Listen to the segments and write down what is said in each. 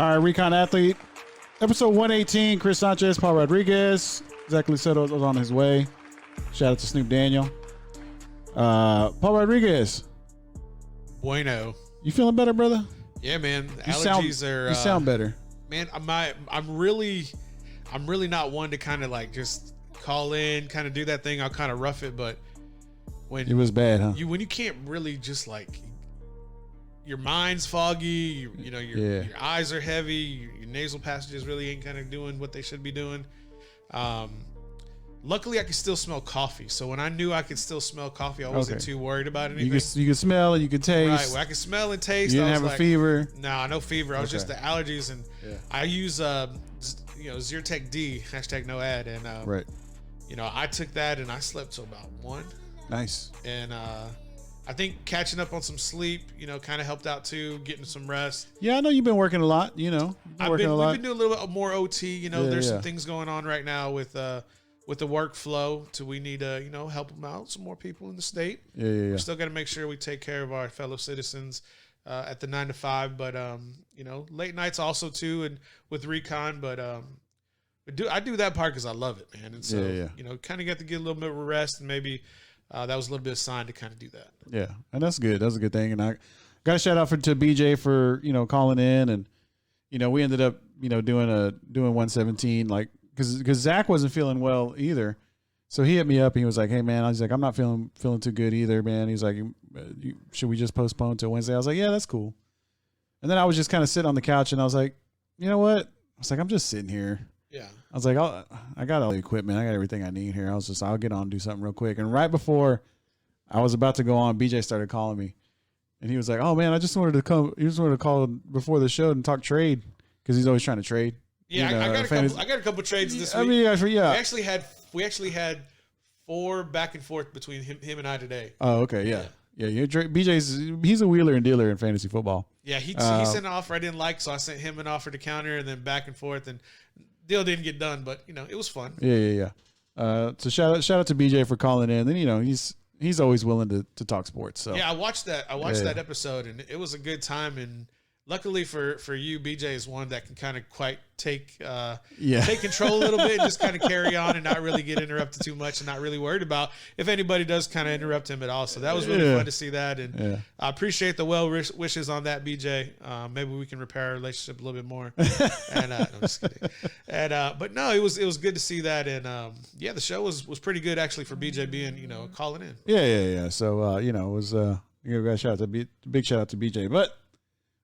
All right, Recon Athlete, episode 118. Chris Sanchez, Paul Rodriguez. Zach Luceto was on his way. Shout out to Snoop Daniel. Paul Rodriguez. Bueno. You feeling better, brother? Yeah, man. You Allergies sound better. Man, I'm really not one to kind of like just call in, kind of do that thing. I'll kind of rough it, but when it was bad, huh? when you can't really just like, your mind's foggy, your eyes are heavy, your nasal passages really ain't kind of doing what they should be doing. Luckily, I could still smell coffee. So when I knew I could still smell coffee, I wasn't too worried about anything. You could smell and you could taste. Right, well, I could smell and taste. You didn't have a fever. Nah, no fever. I was just the allergies, and I use Zyrtec D, hashtag no ad, and right. I took that and I slept till about 1. Nice. And I think catching up on some sleep, kind of helped out too, getting some rest. Yeah, I know you've been working a lot. We've been doing a little bit more OT. There's some things going on right now with the workflow. We need to help them out. Some more people in the state. Yeah. We still got to make sure we take care of our fellow citizens at the 9 to 5. But late nights also too, and with Recon. But I do that part because I love it, man. And so kind of got to get a little bit of rest, and maybe. That was a little bit of sign to kind of do that. Yeah, and that's good. That's a good thing. And I got a shout out to BJ for calling in, and we ended up doing 117 because Zach wasn't feeling well either, so he hit me up and he was like, "Hey man," I was like, "I'm not feeling too good either, man." He's like, "Should we just postpone to Wednesday?" I was like, "Yeah, that's cool." And then I was just kind of sitting on the couch and I was like, "You know what?" I was like, "I'm just sitting here." Yeah. I was like, I got all the equipment. I got everything I need here. I'll get on and do something real quick. And right before I was about to go on, BJ started calling me. And he was like, "Oh, man, I just wanted to come. He just wanted to call before the show and talk trade," because he's always trying to trade. Yeah, I got a couple trades this week. I mean, yeah. We actually had 4 back and forth between him and I today. Oh, okay, yeah. He's a wheeler and dealer in fantasy football. Yeah, he sent an offer I didn't like, so I sent him an offer to counter, and then back and forth, and deal didn't get done, but it was fun. Yeah. So shout out to BJ for calling in. Then he's always willing to talk sports. So yeah, I watched that that episode, and it was a good time. And luckily for you, BJ is one that can kind of quite take control a little bit, and just kind of carry on and not really get interrupted too much, and not really worried about if anybody does kind of interrupt him at all. So that was really fun to see that, and I appreciate the well wishes on that, BJ. Maybe we can repair our relationship a little bit more. And I'm just kidding. And but no, it was good to see that, and the show was pretty good actually for BJ being calling in. Yeah. So it was big shout out to BJ, but.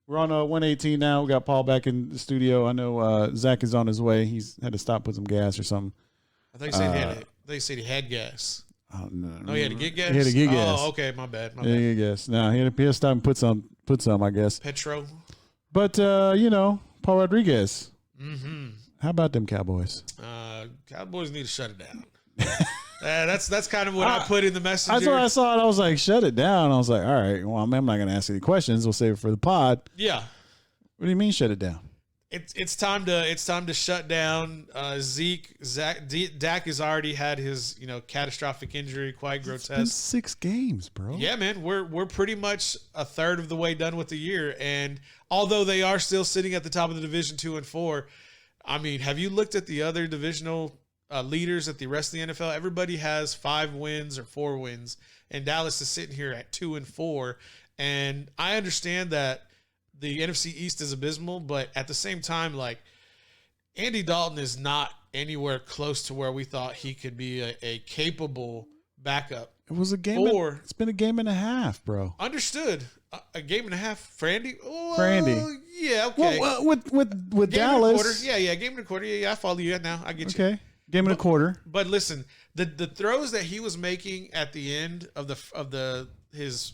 We're on 118 now. We got Paul back in the studio. I know Zach is on his way. He's had to stop, put some gas or something. I thought you said he had gas. No, he had to get gas? He had to get gas. Oh, okay. My bad. He had to get gas. No, he had to stop and put some, I guess. Petro. But, Paul Rodriguez. Mm-hmm. How about them Cowboys? Cowboys need to shut it down. That's kind of what I put in the messenger. That's what I saw, and I was like, shut it down. I was like, all right, well, I'm not going to ask any questions. We'll save it for the pod. Yeah. What do you mean shut it down? It's time to shut down Dak has already had his catastrophic injury, quite grotesque. It's been 6 games, bro. Yeah, man, we're pretty much a third of the way done with the year, and although they are still sitting at the top of the division 2 and 4, I mean, have you looked at the other divisional leaders at the rest of the NFL? Everybody has 5 wins or 4 wins, and Dallas is sitting here at 2 and 4. And I understand that the NFC East is abysmal, but at the same time, like, Andy Dalton is not anywhere close to where we thought he could be a capable backup. It was a game. It's been a game and a half, bro. Understood. A game and a half for Andy. For Andy. Yeah. Okay. Well, with game Dallas. And a quarter. Yeah. Game and a quarter. Yeah. I follow you now. I get you. Okay. Game and a quarter. But listen, the throws that he was making at the end of his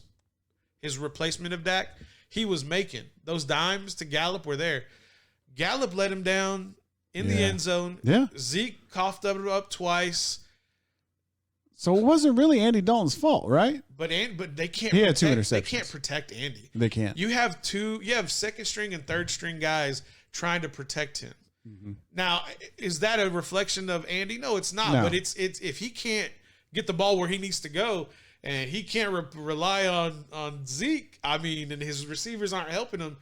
replacement of Dak, he was making. Those dimes to Gallup were there. Gallup let him down in the end zone. Yeah. Zeke coughed up twice. So it wasn't really Andy Dalton's fault, right? But they can't. He had 2 interceptions. They can't protect Andy. They can't. You have second string and third string guys trying to protect him. Mm-hmm. Now, is that a reflection of Andy? No, it's not. No. But it's if he can't get the ball where he needs to go, and he can't rely on Zeke, I mean, and his receivers aren't helping him,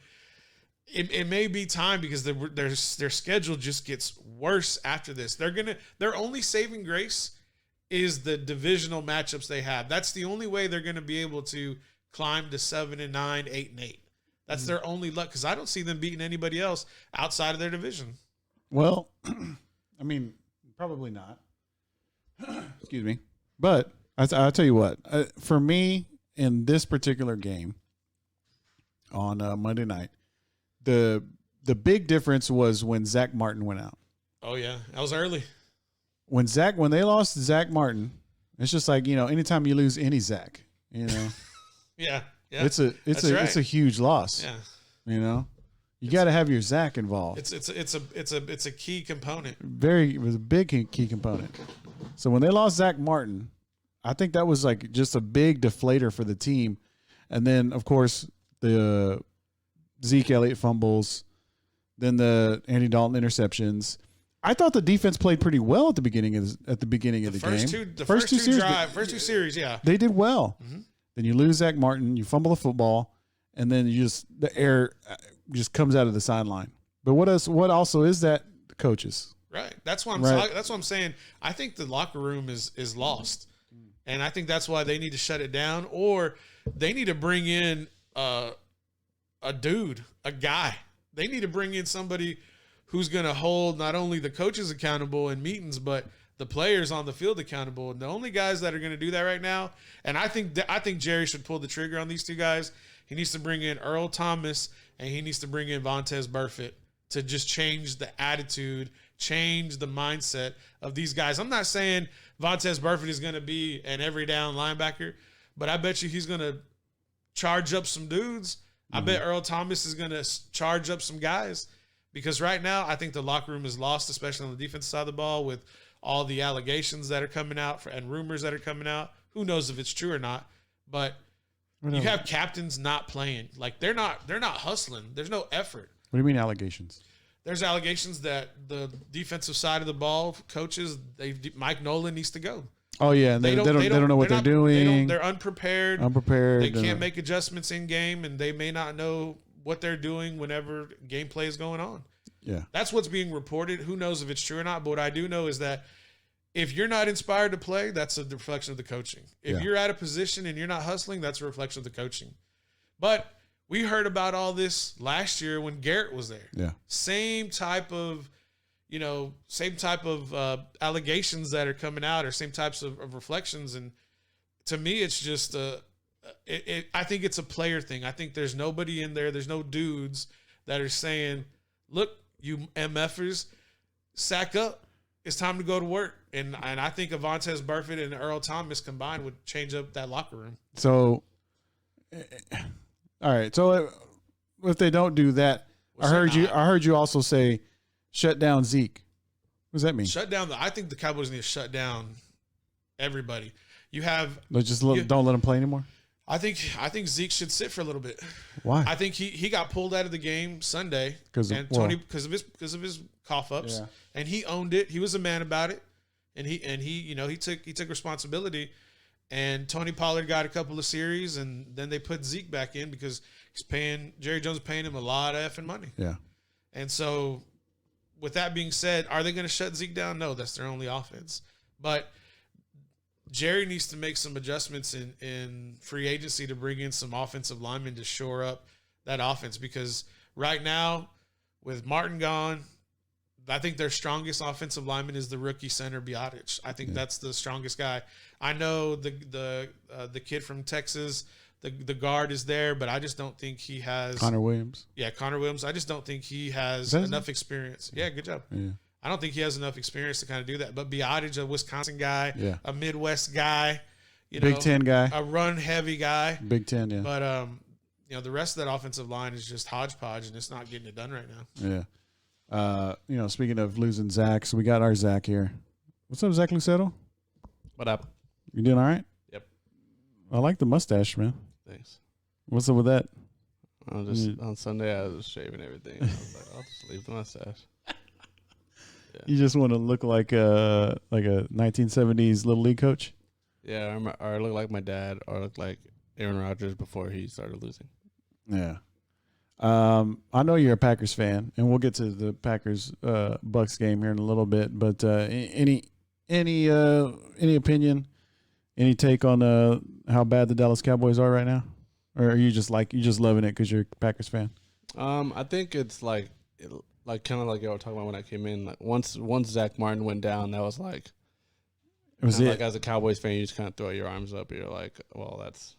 it may be time because their schedule just gets worse after this. Their only saving grace is the divisional matchups they have. That's the only way they're going to be able to climb to 7-9, 8-8. That's their only luck because I don't see them beating anybody else outside of their division. Well, I mean, probably not. Excuse me. But I'll tell you what. For me, in this particular game on Monday night, the big difference was when Zach Martin went out. Oh, yeah. That was early. When they lost Zach Martin, it's just like, anytime you lose any Zach, Yeah. It's a huge loss. Yeah. You got to have your Zach involved. It's a key component. It was a big key component. So when they lost Zach Martin, I think that was like just a big deflator for the team. And then of course the Zeke Elliott fumbles, then the Andy Dalton interceptions. I thought the defense played pretty well at the beginning of the game. The first two series, yeah. They did well. Mm-hmm. Then you lose Zach Martin, you fumble the football, and then the air just comes out of the sideline. But what also is that? The coaches. Right. That's what I'm saying. I think the locker room is lost. And I think that's why they need to shut it down, or they need to bring in a guy. They need to bring in somebody who's going to hold not only the coaches accountable in meetings, but the players on the field accountable. And the only guys that are going to do that right now, and I think Jerry should pull the trigger on these two guys. He needs to bring in Earl Thomas, and he needs to bring in Vontaze Burfict to just change the attitude, change the mindset of these guys. I'm not saying Vontaze Burfict is going to be an every down linebacker, but I bet you he's going to charge up some dudes. I bet Earl Thomas is going to charge up some guys, because right now I think the locker room is lost, especially on the defensive side of the ball, with all the allegations that are coming out and rumors that are coming out. Who knows if it's true or not, but you have captains not playing. Like they're not hustling. There's no effort. What do you mean allegations? There's allegations that the defensive side of the ball coaches, Mike Nolan needs to go. Oh yeah, they don't know what they're doing. They're unprepared. They can't make adjustments in game, and they may not know what they're doing whenever gameplay is going on. Yeah, that's what's being reported. Who knows if it's true or not? But what I do know is that if you're not inspired to play, that's a reflection of the coaching. If you're at a position and you're not hustling, that's a reflection of the coaching. But we heard about all this last year when Garrett was there. Yeah, same type of allegations that are coming out, or same types of reflections. And to me, it's just I think it's a player thing. I think there's nobody in there. There's no dudes that are saying, look, you MFers, sack up. It's time to go to work. And I think Vontaze Burfict and Earl Thomas combined would change up that locker room. So, all right. So if they don't do that, I heard you also say shut down Zeke. What does that mean? Shut down. I think the Cowboys need to shut down everybody. Don't let him play anymore. I think Zeke should sit for a little bit. Why? I think he got pulled out of the game Sunday because of his cough ups, and he owned it. He was a man about it, and he took responsibility. And Tony Pollard got a couple of series, and then they put Zeke back in because Jerry Jones is paying him a lot of effing money. Yeah, and so with that being said, are they going to shut Zeke down? No, that's their only offense, but Jerry needs to make some adjustments in free agency to bring in some offensive linemen to shore up that offense, because right now with Martin gone, I think their strongest offensive lineman is the rookie center Biotic. I think that's the strongest guy. I know the kid from Texas, the guard is there, but I just don't think he has Connor Williams. Yeah, Connor Williams. I just don't think he has enough experience. Yeah, good job. Yeah. I don't think he has enough experience to kind of do that. But Biotic, a Wisconsin guy, a Midwest guy, Big Ten guy, a run heavy guy. Big Ten, yeah. But the rest of that offensive line is just hodgepodge, and it's not getting it done right now. Yeah. Speaking of losing Zach, so we got our Zach here. What's up, Zach Lucetto? What up? You doing all right? Yep. I like the mustache, man. Thanks. What's up with that? On Sunday I was shaving everything. I was like, I'll just leave the mustache. Yeah. You just want to look like a 1970s Little League coach? Yeah, or look like my dad, or look like Aaron Rodgers before he started losing. Yeah. I know you're a Packers fan, and we'll get to the Packers Bucks game here in a little bit. But any opinion, any take on how bad the Dallas Cowboys are right now, or are you just loving it because you're a Packers fan? I think it's like kind of like you were talking about when I came in. Like once Zach Martin went down, that was like. It was like as a Cowboys fan, you just kind of throw your arms up. You're like, well, that's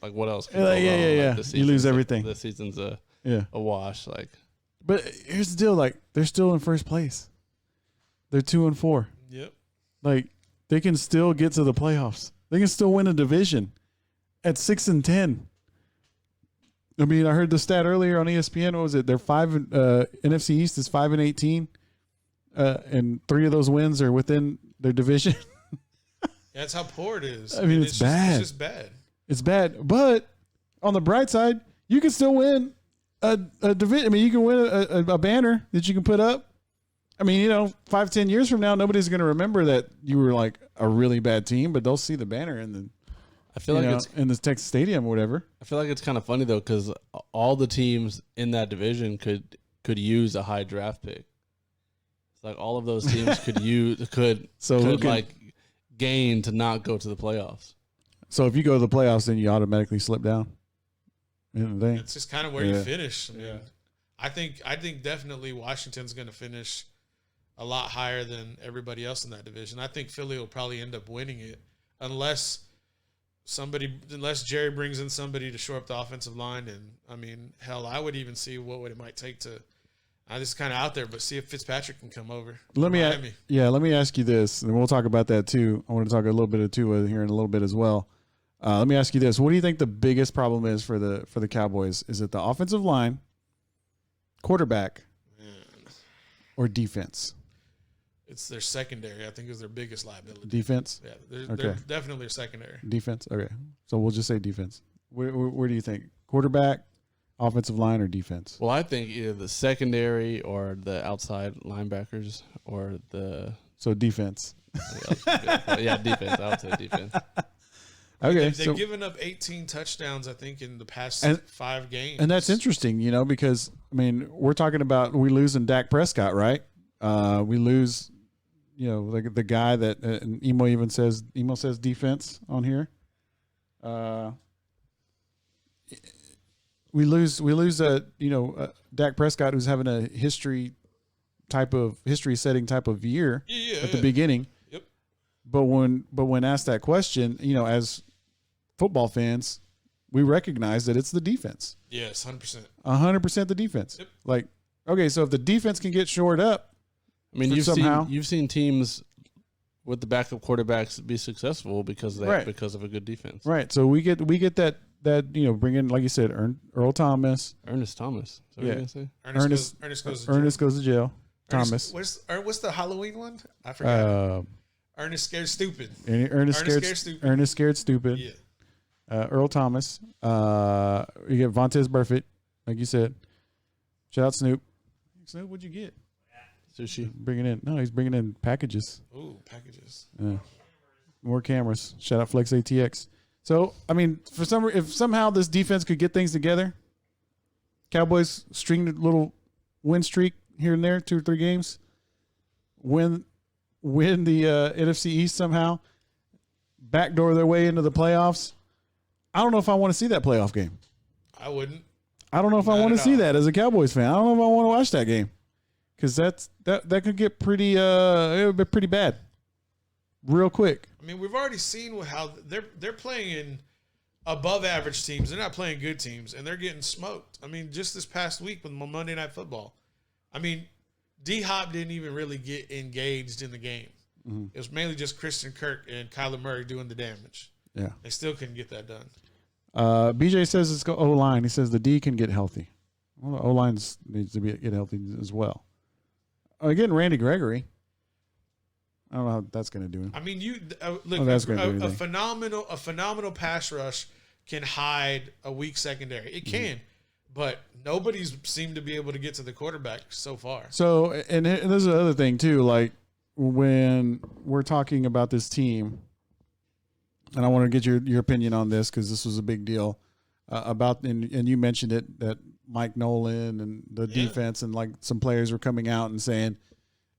like what else? Can go wrong? Yeah. Like you lose everything. The season's a wash. Like, but here's the deal: like they're still in first place. They're 2-4. Yep. Like they can still get to the playoffs. They can still win a division at 6-10. I mean, I heard the stat earlier on ESPN. What was it? They're NFC East is 5-18, and 3 of those wins are within their division. That's how poor it is. I mean, it's bad. It's just bad. It's bad. But on the bright side, you can still win a division. I mean, you can win a banner that you can put up. I mean, 5-10 years from now, nobody's going to remember that you were like a really bad team, but they'll see the banner in the Texas Stadium or whatever. I feel like it's kind of funny though, because all the teams in that division could use a high draft pick. It's like all of those teams could gain to not go to the playoffs. So if you go to the playoffs, then you automatically slip down. It's just kind of where you finish. I think definitely Washington's going to finish a lot higher than everybody else in that division. I think Philly will probably end up winning it unless Jerry brings in somebody to shore up the offensive line. And I mean, hell, I would even see what it might take to. This is kind of out there, but see if Fitzpatrick can come over. Let me ask you this, and we'll talk about that too. I want to talk a little bit of Tua here in a little bit as well. Let me ask you this: what do you think the biggest problem is for the Cowboys? Is it the offensive line, quarterback, or defense? It's their secondary. I think is their biggest liability. Defense? Yeah, they're definitely a secondary. Defense? Okay. So we'll just say defense. Where do you think? Quarterback, offensive line, or defense? Well, I think either the secondary or the outside linebackers or the... So defense. Yeah, defense. I would say defense. Okay. They've given up 18 touchdowns, I think, in the past 5 games. And that's interesting, because, I mean, we're talking about we losing Dak Prescott, right? We lose... like the guy that Emo says defense on here. We lose Dak Prescott, who's having a history setting type of year at the beginning. Yep. But when asked that question, as football fans, we recognize that it's the defense. Yes, 100%. 100% the defense. Yep. Like, okay, so if the defense can get shored up, I mean, you've seen teams with the backup quarterbacks be successful because of a good defense. Right. So we get that bring in, like you said, Earl Thomas. Ernest Thomas. Is that what you're gonna say? Ernest goes to jail. Thomas. What's the Halloween one? I forgot. Ernest Scared Stupid. Ernest Scared Stupid. Yeah. Earl Thomas. You get Vontaze Burfict, like you said. Shout out Snoop. Snoop, what'd you get? Sushi. He's bringing in packages. Ooh, packages. More cameras. Shout out Flex ATX. So, I mean, if somehow this defense could get things together, Cowboys string a little win streak here and there, 2 or 3 games, win the NFC East somehow, backdoor their way into the playoffs. I don't know if I want to see that playoff game. I wouldn't. I don't know if I want to see that as a Cowboys fan. I don't know if I want to watch that game. Because that could get pretty it would be pretty bad, real quick. I mean, we've already seen how they're playing in above average teams. They're not playing good teams, and they're getting smoked. I mean, just this past week with Monday Night Football. I mean, D-Hop didn't even really get engaged in the game. Mm-hmm. It was mainly just Christian Kirk and Kyler Murray doing the damage. Yeah, they still couldn't get that done. BJ says it's O-line. He says the D can get healthy. Well, the O-line needs to get healthy as well. Again, Randy Gregory. I don't know how that's going to do. I mean, a phenomenal pass rush can hide a weak secondary. It can, but nobody's seemed to be able to get to the quarterback so far. So, and there's another thing too. Like when we're talking about this team, and I want to get your opinion on this because this was a big deal. about, and you mentioned it, that Mike Nolan and the defense and like some players were coming out and saying,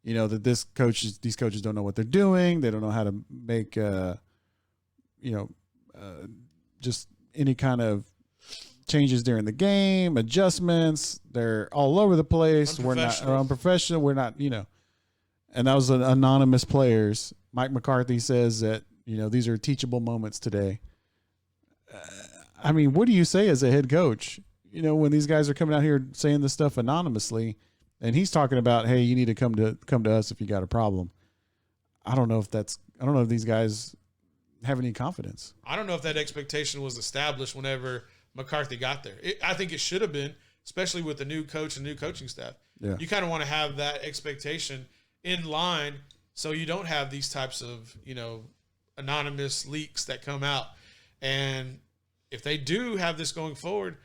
you know, that these coaches don't know what they're doing. They don't know how to make, just any kind of changes during the game, adjustments. They're all over the place. We're not unprofessional. We're not, and that was an anonymous players. Mike McCarthy says that, these are teachable moments today. I mean, what do you say as a head coach? When these guys are coming out here saying this stuff anonymously, and he's talking about, hey, you need to come to us if you got a problem. I don't know if these guys have any confidence. I don't know if that expectation was established whenever McCarthy got there. I think it should have been, especially with the new coach and new coaching staff. Yeah. You kind of want to have that expectation in line so you don't have these types of, anonymous leaks that come out. And if they do have this going forward,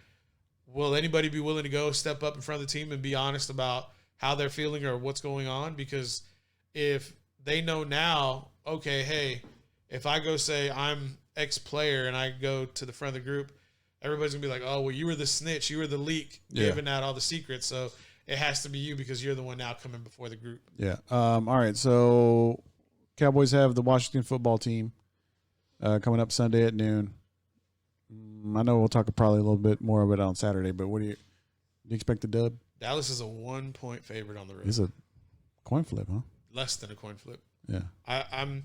will anybody be willing to go step up in front of the team and be honest about how they're feeling or what's going on? Because if they know now, okay, hey, if I go say I'm X player and I go to the front of the group, everybody's going to be like, oh, well, you were the snitch. You were the leak giving out all the secrets. So it has to be you because you're the one now coming before the group. Yeah. All right. So Cowboys have the Washington football team coming up Sunday at noon. I know we'll talk probably a little bit more of it on Saturday, but do you expect the dub? Dallas is a 1-point favorite on the road. It's a coin flip, huh? Less than a coin flip. Yeah. I'm.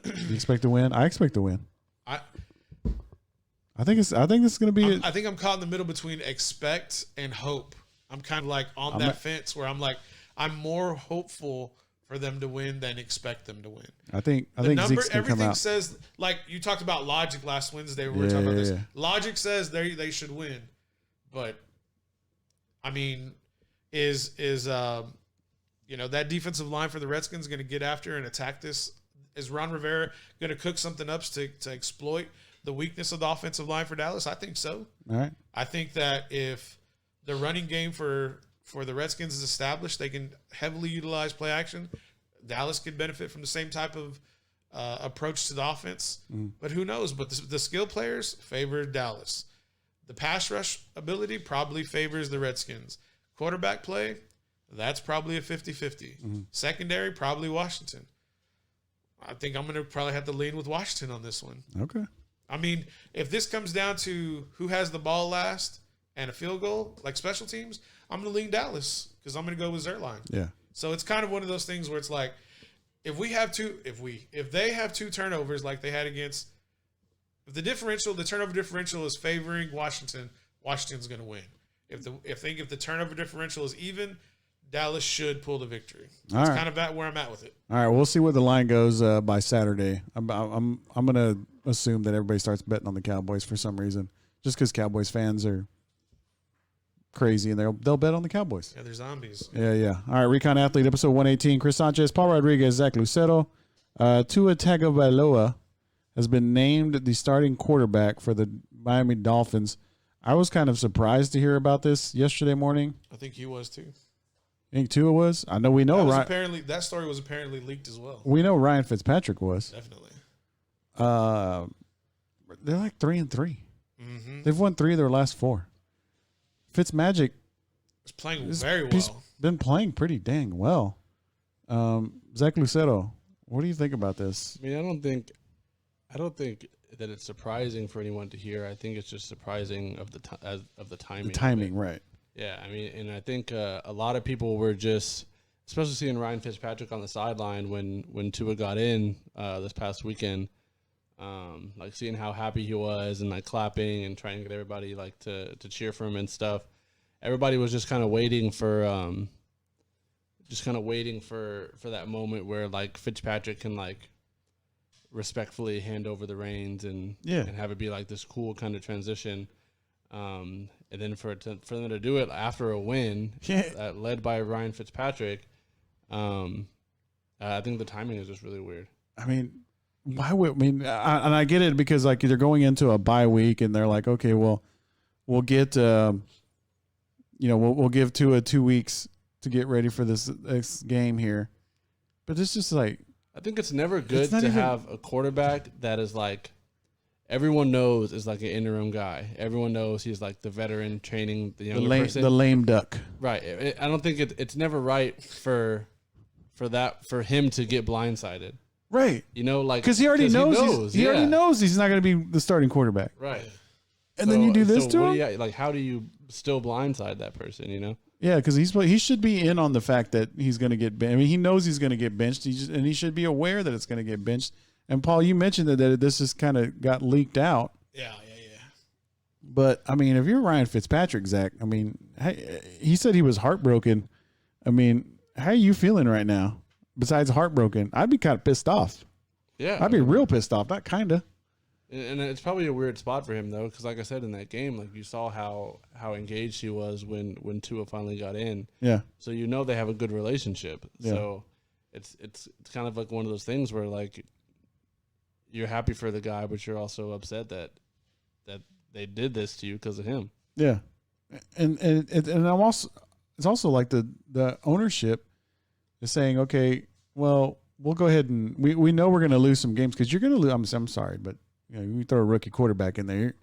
You expect to win? I expect to win. I think this is going to be. I think I'm caught in the middle between expect and hope. I'm kind of like on that fence where I'm like, I'm more hopeful for them to win than expect them to win. I think Zeke's gonna everything come out. says, like you talked about logic last Wednesday. We were talking about this. Yeah. Logic says they should win, but I mean, is that defensive line for the Redskins going to get after and attack this? Is Ron Rivera going to cook something up to exploit the weakness of the offensive line for Dallas? I think so. All right. I think that if the running game for the Redskins is established, they can heavily utilize play action. Dallas could benefit from the same type of approach to the offense. But who knows? But the skill players favor Dallas. The pass rush ability probably favors the Redskins. Quarterback play, that's probably a 50-50. Secondary, probably Washington. I think I'm going to probably have to lean with Washington on this one. Okay. I mean, if this comes down to who has the ball last and a field goal, like special teams, I'm going to lean Dallas because I'm going to go with Zerline. Yeah. So it's kind of one of those things where it's like, if they have two turnovers like they had against, if the turnover differential is favoring Washington, Washington's going to win. If the turnover differential is even, Dallas should pull the victory. That's kind of where I'm at with it. All right, we'll see where the line goes by Saturday. I'm going to assume that everybody starts betting on the Cowboys for some reason, just because Cowboys fans are crazy and they'll bet on the Cowboys. Yeah, they're zombies. Yeah. All right, Recon Athlete, episode 118. Chris Sanchez, Paul Rodriguez, Zach Lucero. Tua Tagovailoa has been named the starting quarterback for the Miami Dolphins. I was kind of surprised to hear about this yesterday morning. I think he was too. You think Tua was? I know we know that story was apparently leaked as well. We know Ryan Fitzpatrick was. Definitely. They're like 3-3. Mm-hmm. They've won 3 of their last 4. Fitzmagic is playing very well. He's been playing pretty dang well. Zach Lucero, what do you think about this? I mean, I don't think that it's surprising for anyone to hear. I think it's just surprising of the timing. The timing, right? Yeah, I mean, and I think a lot of people were just, especially seeing Ryan Fitzpatrick on the sideline when Tua got in this past weekend, like seeing how happy he was and like clapping and trying to get everybody like to cheer for him and stuff. Everybody was just kind of waiting for that moment where like Fitzpatrick can like respectfully hand over the reins and have it be like this cool kind of transition. And then for them to do it after a win led by Ryan Fitzpatrick, I think the timing is just really weird. I mean, and I get it because like they're going into a bye week and they're like, okay, well, we'll get, we'll give Tua 2 weeks to get ready for this game here. But it's just like, I think it's never good to have a quarterback that is like everyone knows is like an interim guy. Everyone knows he's like the veteran training the younger person. The lame duck. Right. I don't think it's never right for him to get blindsided. Right. You know, like because he already knows. He already knows he's not going to be the starting quarterback. Right. And then you do this to him. Like, how do you still blindside that person? You know. Yeah, because he should be in on the fact that he's going to get benched. I mean, he knows he's going to get benched, and he should be aware that it's going to get benched. And Paul, you mentioned that this just kind of got leaked out. Yeah. But I mean, if you're Ryan Fitzpatrick, Zach, I mean, he said he was heartbroken. I mean, how are you feeling right now? Besides heartbroken, I'd be kind of pissed off. Yeah, I'd be real pissed off. Not kind of. And it's probably a weird spot for him though, because like I said in that game, like you saw how engaged he was when Tua finally got in. Yeah. So you know they have a good relationship. Yeah. So it's kind of like one of those things where like you're happy for the guy, but you're also upset that they did this to you because of him. Yeah. And I'm also, it's also like the ownership is saying, okay, well, we'll go ahead and we know we're going to lose some games because you're going to lose. I'm sorry, but you know, you throw a rookie quarterback in there,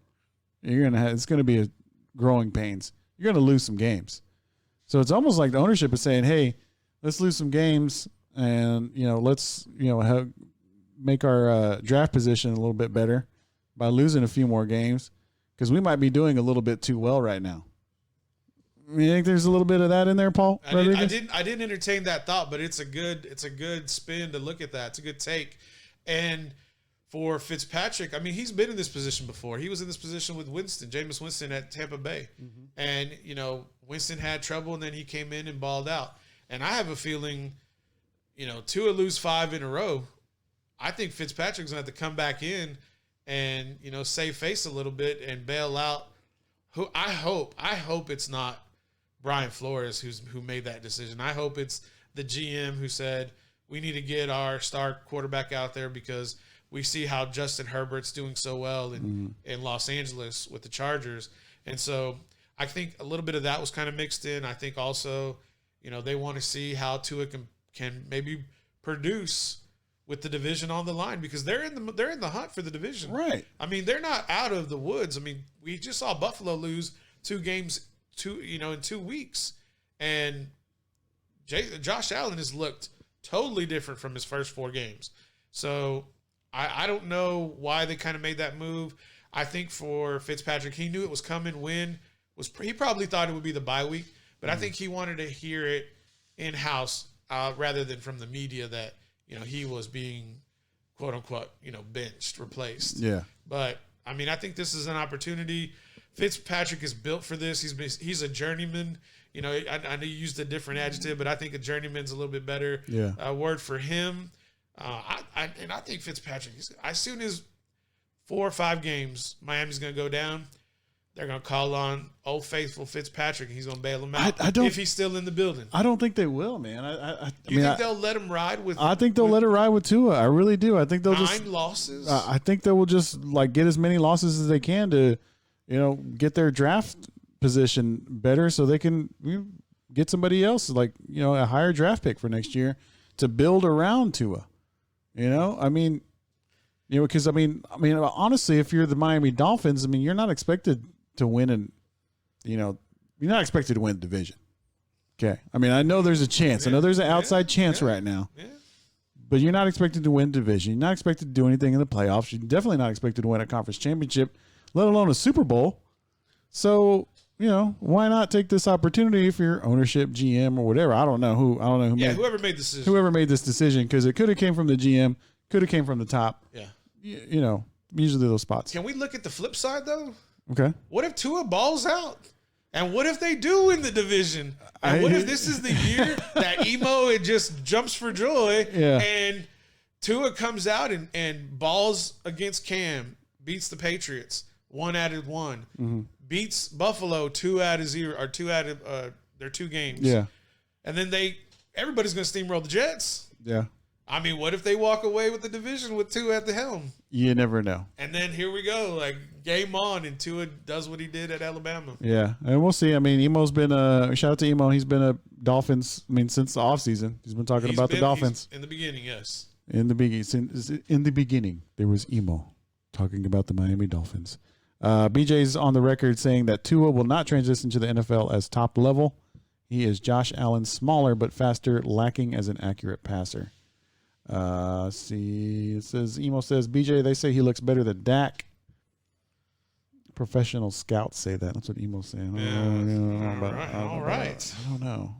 you're going to have, it's going to be growing pains. You're going to lose some games. So it's almost like the ownership is saying, hey, let's lose some games and, you know, let's, you know, make our draft position a little bit better by losing a few more games because we might be doing a little bit too well right now. You think there's a little bit of that in there, Paul? I didn't entertain that thought, but it's a good spin to look at that. It's a good take. And for Fitzpatrick, I mean, he's been in this position before. He was in this position with Jameis Winston at Tampa Bay. Mm-hmm. And, you know, Winston had trouble, and then he came in and balled out. And I have a feeling, you know, Tua lose 5 in a row. I think Fitzpatrick's going to have to come back in and, you know, save face a little bit and bail out. Who I hope it's not Brian Flores who made that decision. I hope it's the GM who said, we need to get our star quarterback out there because we see how Justin Herbert's doing so well in Los Angeles with the Chargers. And so I think a little bit of that was kind of mixed in. I think also, you know, they want to see how Tua can maybe produce with the division on the line because they're in the hunt for the division. Right. I mean, they're not out of the woods. I mean, we just saw Buffalo lose 2 games in 2 weeks. And Josh Allen has looked totally different from his first 4 games. So I don't know why they kind of made that move. I think for Fitzpatrick, he knew it was coming. He probably thought it would be the bye week, but I think he wanted to hear it in-house rather than from the media that, you know, he was being, quote unquote, you know, benched, replaced. Yeah. But I mean, I think this is an opportunity. Fitzpatrick is built for this. He's a journeyman. You know, I know you used a different adjective, but I think a journeyman's a little bit better word for him. I think Fitzpatrick, as soon as 4 or 5 games, Miami's going to go down, they're going to call on old faithful Fitzpatrick, and he's going to bail him out if he's still in the building. I don't think they will, man. You think they'll let him ride with? I think they'll let it ride with Tua. I really do. I think they'll 9 losses. I think they will just like get as many losses as they can to, you know, get their draft position better so they can get somebody else like, you know, a higher draft pick for next year to build around Tua. You know, I mean, you know, because I mean, honestly, if you're the Miami Dolphins, I mean, you're not expected to win, and you know, you're not expected to win the division. Okay, I mean, I know there's a chance. I know there's an outside chance right now, but you're not expected to win division. You're not expected to do anything in the playoffs. You're definitely not expected to win a conference championship, let alone a Super Bowl. So, you know, why not take this opportunity if you're ownership, GM, or whatever? I don't know who. Whoever made this decision. Whoever made this decision, because it could have came from the GM, could have came from the top. Yeah. You know, usually those spots. Can we look at the flip side though? Okay. What if Tua balls out? And what if they do win the division? And what if this is the year that Emo just jumps for joy and Tua comes out and balls against Cam, beats the Patriots 1-1, beats Buffalo 2-0 or 2 out of their 2 games. Yeah. And then everybody's going to steamroll the Jets. Yeah. I mean, what if they walk away with the division with Tua at the helm? You never know. And then here we go, like game on, and Tua does what he did at Alabama. Yeah, and we'll see. I mean, Emo's been shout out to Emo. He's been a Dolphins. I mean, since the offseason, he's been talking about the Dolphins in the beginning. Yes, in the beginning, there was Emo. talking about the Miami Dolphins. BJ's on the record saying that Tua will not transition to the NFL as top level. He is Josh Allen, smaller but faster, lacking as an accurate passer. See, it says Emo says BJ. They say he looks better than Dak. Professional scouts say that. That's what Emo's saying. All right. I don't know,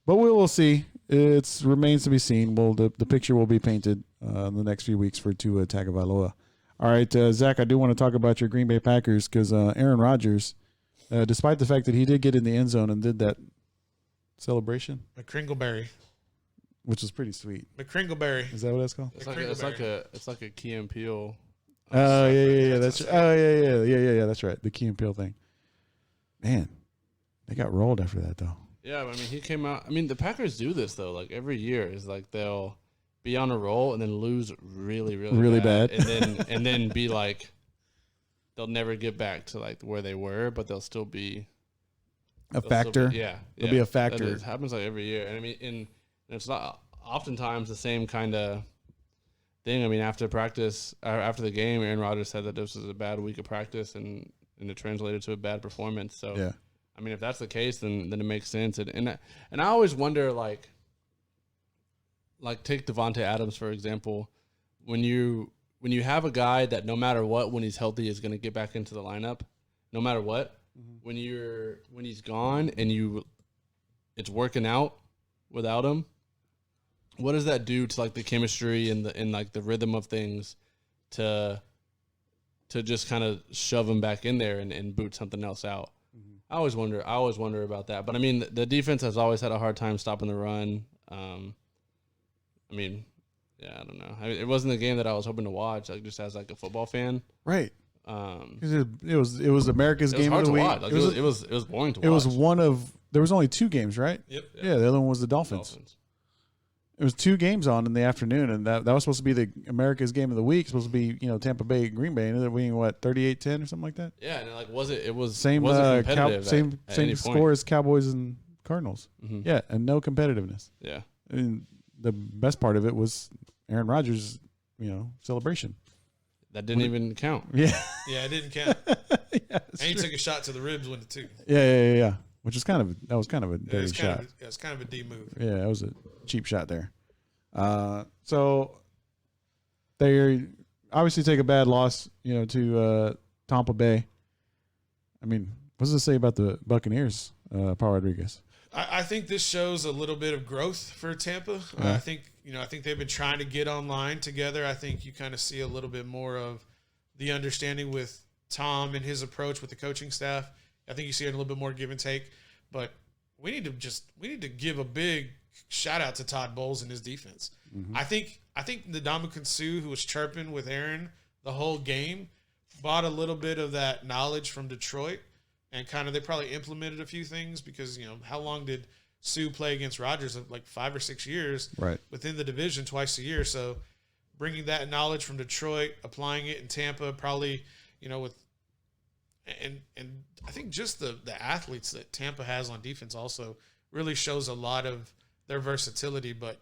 but we will see. It remains to be seen. The picture will be painted in the next few weeks for Tua Tagovailoa. All right, Zach, I do want to talk about your Green Bay Packers because Aaron Rodgers, despite the fact that he did get in the end zone and did that celebration, McCringleberry, which was pretty sweet. McCringleberry, is that what that's called? It's like a Key and Peele. Oh yeah. That's yeah. That's right. The Key and Peele thing. Man, they got rolled after that though. Yeah, I mean he came out. I mean the Packers do this though. Like every year is like they'll be on a roll and then lose really bad. and then be like they'll never get back to like where they were, but they'll still be a factor. They'll be a factor. It happens like every year, and I mean, and it's not oftentimes the same kind of thing. I mean, after practice, after the game, Aaron Rodgers said that this was a bad week of practice, and it translated to a bad performance. So, yeah. I mean, if that's the case, then it makes sense. And I always wonder, like take Devontae Adams for example, when you have a guy that no matter what, when he's healthy, is going to get back into the lineup, no matter what. Mm-hmm. When he's gone and it's working out without him, what does that do to like the chemistry and like the rhythm of things to just kind of shove him back in there and boot something else out? Mm-hmm. I always wonder about that. But I mean, the defense has always had a hard time stopping the run. I mean, yeah, I don't know. It wasn't a game that I was hoping to watch, like just as like a football fan, right? It was America's game of the week. Like, it was boring to watch. It was one of there was only two games, right? Yep. Yeah, the other one was the Dolphins. It was two games on in the afternoon, and that was supposed to be the America's game of the week. Supposed to be Tampa Bay Green Bay, and ended up winning 38-10 or something like that. Yeah, and like it was same same score as Cowboys and Cardinals. Mm-hmm. Yeah, and no competitiveness. Yeah, and the best part of it was Aaron Rodgers' celebration. That didn't even count. Yeah. Yeah, it didn't count. And he took a shot to the ribs with it too. Yeah. Which was kind of a dirty shot. It's kind of a D move. Yeah, it was a cheap shot there. So they obviously take a bad loss, to Tampa Bay. I mean, what does it say about the Buccaneers, Paul Rodriguez? I think this shows a little bit of growth for Tampa. Yeah. I think they've been trying to get online together. I think you kind of see a little bit more of the understanding with Tom and his approach with the coaching staff. I think you see a little bit more give and take, but we need to give a big shout out to Todd Bowles and his defense. Mm-hmm. I think the Ndamukong Suh, who was chirping with Aaron the whole game, bought a little bit of that knowledge from Detroit. And kind of they probably implemented a few things because, how long did Sue play against Rodgers? Like 5 or 6 years within the division twice a year. So bringing that knowledge from Detroit, applying it in Tampa, probably, with and I think just the athletes that Tampa has on defense also really shows a lot of their versatility. But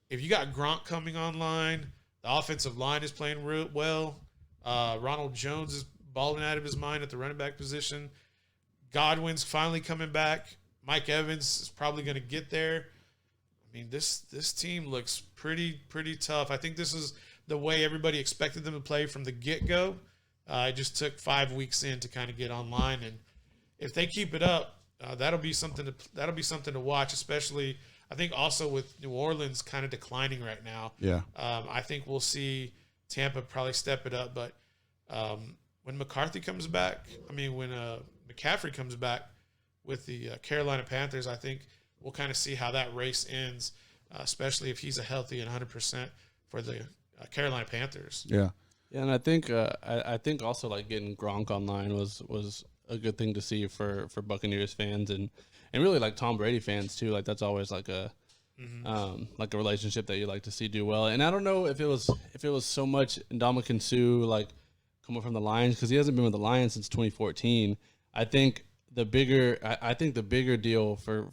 if you got Gronk coming online, the offensive line is playing real well. Ronald Jones is balling out of his mind at the running back position. Godwin's finally coming back. Mike Evans is probably going to get there. I mean, this team looks pretty tough. I think this is the way everybody expected them to play from the get-go. It just took 5 weeks in to kind of get online, and if they keep it up, that'll be something to watch. Especially, I think also with New Orleans kind of declining right now. Yeah, I think we'll see Tampa probably step it up. But when McCarthy comes back, when McCaffrey comes back with the Carolina Panthers, I think we'll kind of see how that race ends, especially if he's a healthy and 100% for the Carolina Panthers. Yeah. Yeah, and I think also like getting Gronk online was a good thing to see for Buccaneers fans and really like Tom Brady fans too. Like that's always like a relationship that you like to see do well. And I don't know if it was so much Ndamukong Suh like coming from the Lions because he hasn't been with the Lions since 2014. I think the bigger deal for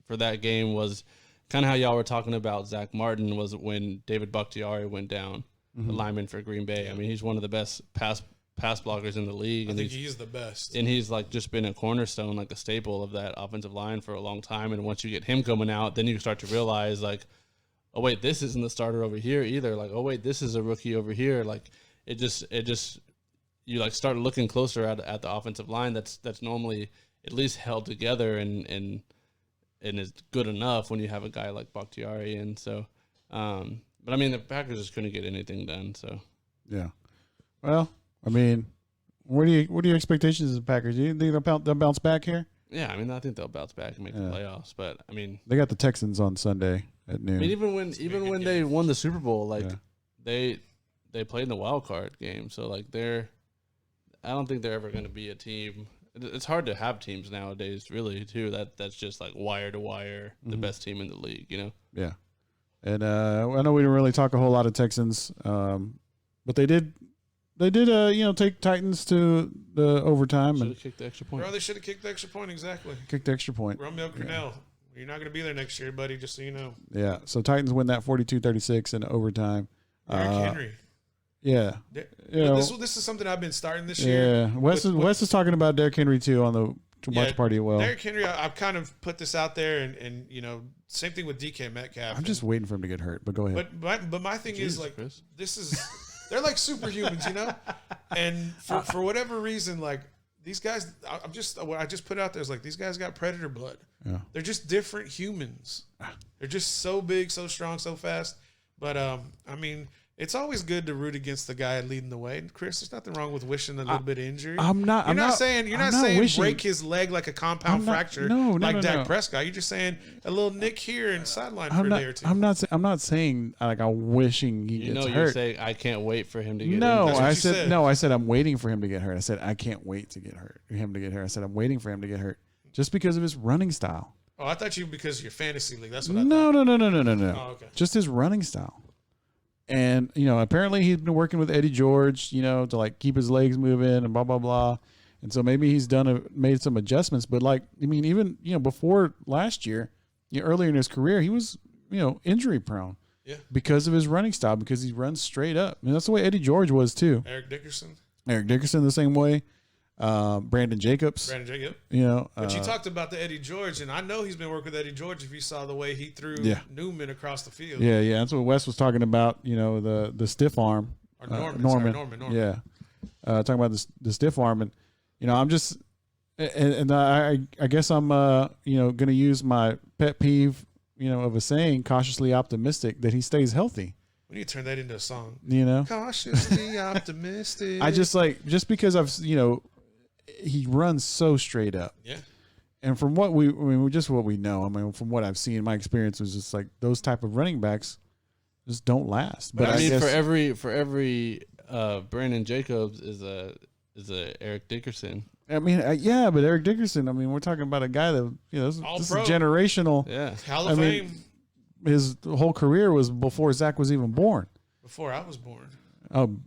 that game was kind of how y'all were talking about Zach Martin was when David Bakhtiari went down. lineman for Green Bay. I mean, he's one of the best pass blockers in the league. I think he's the best. And he's like just been a cornerstone, like a staple of that offensive line for a long time. And once you get him coming out, then you start to realize like, oh wait, this isn't the starter over here either. Like, oh wait, this is a rookie over here. Like it just you like start looking closer at the offensive line that's normally at least held together and is good enough when you have a guy like Bakhtiari. And so but I mean the Packers just couldn't get anything done. So yeah. Well, I mean, what are your expectations of the Packers? Do you think they'll bounce back here? Yeah, I mean, I think they'll bounce back and make the playoffs. But I mean, they got the Texans on Sunday at noon. I mean, even when they won the Super Bowl, like they played in the wild card game, so like I don't think they're ever going to be a team. It's hard to have teams nowadays, really, too. That's just like wire to wire, the best team in the league, you know? Yeah, and I know we didn't really talk a whole lot of Texans, but they did. They did, take Titans to the overtime. Should have kicked the extra point. Bro, they should have kicked the extra point, exactly. Kicked the extra point. Romeo Cornell, you're not going to be there next year, buddy, just so you know. Yeah, so Titans win that 42-36 in overtime. Derrick Henry. Yeah. This is something I've been starting this year. Yeah, Wes is talking about Derrick Henry, too, on the watch party. Well, Derrick Henry, I've kind of put this out there, and same thing with DK Metcalf. I'm just waiting for him to get hurt, but go ahead. But my thing is, like, Chris. This is... They're like superhumans, And for whatever reason, like these guys, what I just put out there is like these guys got predator blood. Yeah. They're just different humans. They're just so big, so strong, so fast. But I mean, it's always good to root against the guy leading the way. And Chris, there's nothing wrong with wishing a little bit of injury. You're not saying break his leg like a compound fracture like Dak Prescott. You're just saying a little nick here and sideline for a day or two. I'm not saying like I'm wishing he gets hurt. You're saying I can't wait for him to get injured. I said I'm waiting for him to get hurt. I said I can't wait to get hurt. I said I'm waiting for him to get hurt just because of his running style. Oh, I thought because of your fantasy league. That's what I thought. No. Oh, okay. Just his running style. And, apparently he's been working with Eddie George, to like keep his legs moving and blah, blah, blah. And so maybe he's made some adjustments. But like, I mean, even, before last year, earlier in his career, he was, injury prone. Yeah. Because of his running style, because he runs straight up. I mean, that's the way Eddie George was too. Eric Dickerson the same way. Brandon Jacobs. But you talked about the Eddie George, and I know he's been working with Eddie George if you saw the way he threw Newman across the field. Yeah. That's what Wes was talking about, the stiff arm. Or Norman. Yeah. Talking about the stiff arm. And, I'm just – and I guess I'm, going to use my pet peeve, of a saying, cautiously optimistic, that he stays healthy. We need to turn that into a song. Cautiously optimistic. I just because I've – he runs so straight up. Yeah. And from what we know, I mean, from what I've seen, my experience was just like those type of running backs just don't last. But I mean, guess, for every Brandon Jacobs is a Eric Dickerson. I mean, but Eric Dickerson. I mean, we're talking about a guy that this is generational. Yeah, Hall of Fame. His whole career was before Zach was even born. Before I was born. Oh.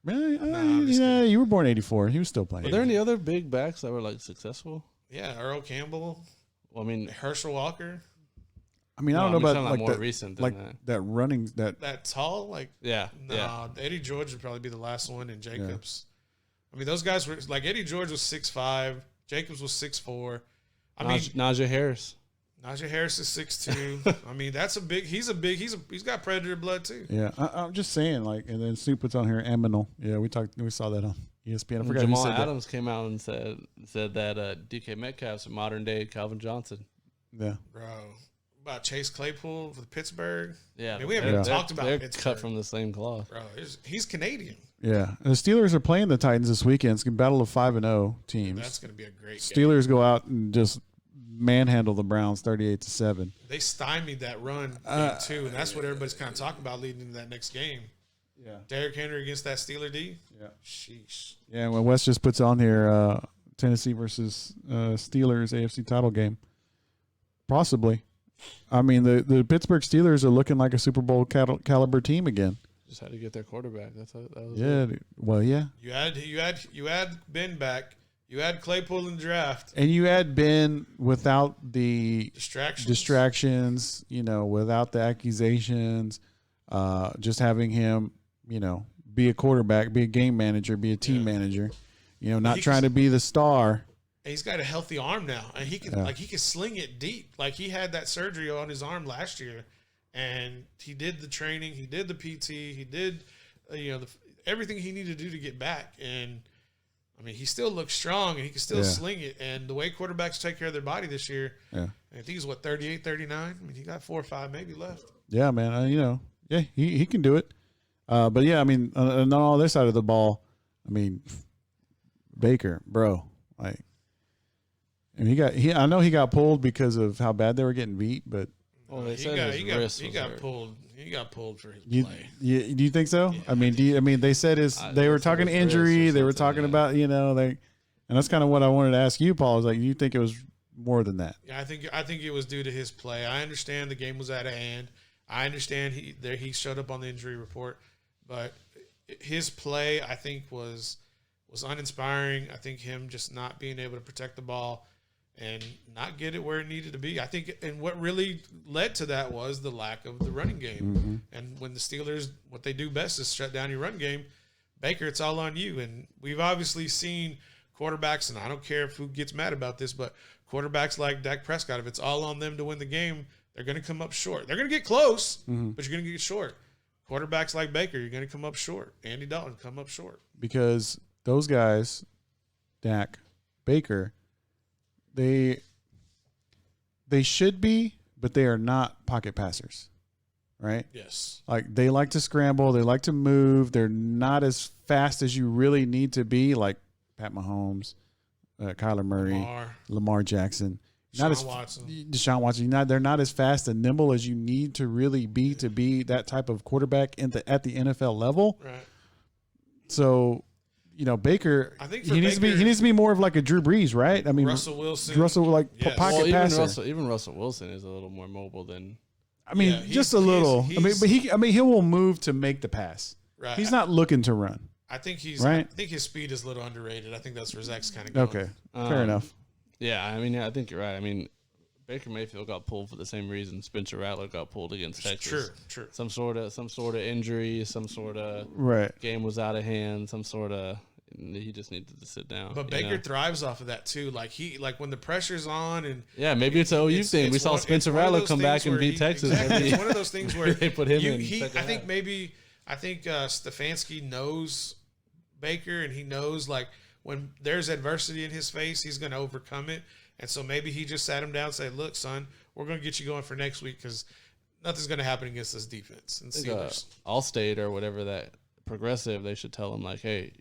You were born in '84. He was still playing. Were there any other big backs that were like successful? Yeah, Earl Campbell. Well, I mean, Herschel Walker. I mean, I don't know about like more recent than that running that tall. Like Eddie George would probably be the last one, and Jacobs. Yeah. I mean, those guys were like Eddie George was 6'5", Jacobs was 6'4". Najee Harris. Najee Harris is 6'2". I mean, he's got predator blood too. Yeah, I'm just saying, like, and then Snoop puts on here Aminal. Yeah, we saw that on ESPN. I forgot Jamal Adams came out and said that DK Metcalf's a modern day Calvin Johnson. Yeah, bro. About Chase Claypool for Pittsburgh. Yeah, I mean, we haven't even talked about they're Pittsburgh. Cut from the same cloth. Bro, he's Canadian. Yeah, and the Steelers are playing the Titans this weekend. It's a battle of 5-0 teams. That's going to be a great Steelers game. Go out and just manhandle the Browns 38-7. They stymied that run too, and that's what everybody's kind of talking about leading into that next game. Yeah, Derrick Henry against that Steeler D. Yeah, sheesh. Yeah, when Wes just puts on here Tennessee versus Steelers AFC title game, possibly. I mean, the Pittsburgh Steelers are looking like a Super Bowl caliber team again. Just had to get their quarterback. That was it. Well, yeah. You add Ben back. You add Claypool in the draft. And you add Ben without the distractions, without the accusations, just having him be a quarterback, be a game manager, be a team manager. Not trying to be the star. And he's got a healthy arm now, and he can he can sling it deep. Like he had that surgery on his arm last year, and he did the training, he did the PT, he did everything he needed to do to get back. And I mean, he still looks strong, and he can still sling it. And the way quarterbacks take care of their body this year, I think he's 38, 39. I mean, he got 4 or 5 maybe left. Yeah, man. He can do it. But yeah, I mean, on all this side of the ball, I mean, Baker, bro, like. And I know he got pulled because of how bad they were getting beat, but they said he got pulled. He got pulled for his play. Do you think so? Yeah, I mean, they said they were talking injury. They were talking about and that's kind of what I wanted to ask you, Paul. Is like, do you think it was more than that? Yeah, I think it was due to his play. I understand the game was out of hand. I understand he showed up on the injury report, but his play I think was uninspiring. I think him just not being able to protect the ball and not get it where it needed to be. I think, and what really led to that was the lack of the running game. Mm-hmm. And when the Steelers, what they do best is shut down your run game. Baker, it's all on you. And we've obviously seen quarterbacks, and I don't care who gets mad about this, but quarterbacks like Dak Prescott, if it's all on them to win the game, they're going to come up short. They're going to get close, but you're going to get short. Quarterbacks like Baker, you're going to come up short. Andy Dalton, come up short. Because those guys, Dak, Baker, they should be, but they are not pocket passers, right? Yes. Like, they like to scramble. They like to move. They're not as fast as you really need to be, like Mahomes, Kyler Murray, Lamar Jackson. Deshaun Watson. They're not as fast and nimble as you need to really be to be that type of quarterback at the NFL level. Right. So, Baker, I think he needs to be more of like a Drew Brees, right? I mean, Russell Wilson, pocket passer. Even Russell Wilson is a little more mobile than. I mean, just a little. He will move to make the pass. Right. He's not looking to run. I think right. I think his speed is a little underrated. I think that's where Zach's kind of going. Okay, fair enough. Yeah, I mean, I think you're right. I mean, Baker Mayfield got pulled for the same reason Spencer Rattler got pulled against Texas. True. Some sort of injury, some sort of game was out of hand, some sort of. He just needed to sit down. But Baker thrives off of that too. Like when the pressure's on, and maybe it's an OU thing. We saw Spencer Rattler come back and beat Texas. Exactly. It's one of those things where they put him in. I think Stefanski knows Baker, and he knows like when there's adversity in his face, he's going to overcome it. And so maybe he just sat him down and said, "Look, son, we're going to get you going for next week because nothing's going to happen against this defense." And Steelers, Allstate or whatever that Progressive, they should tell him like, "Hey,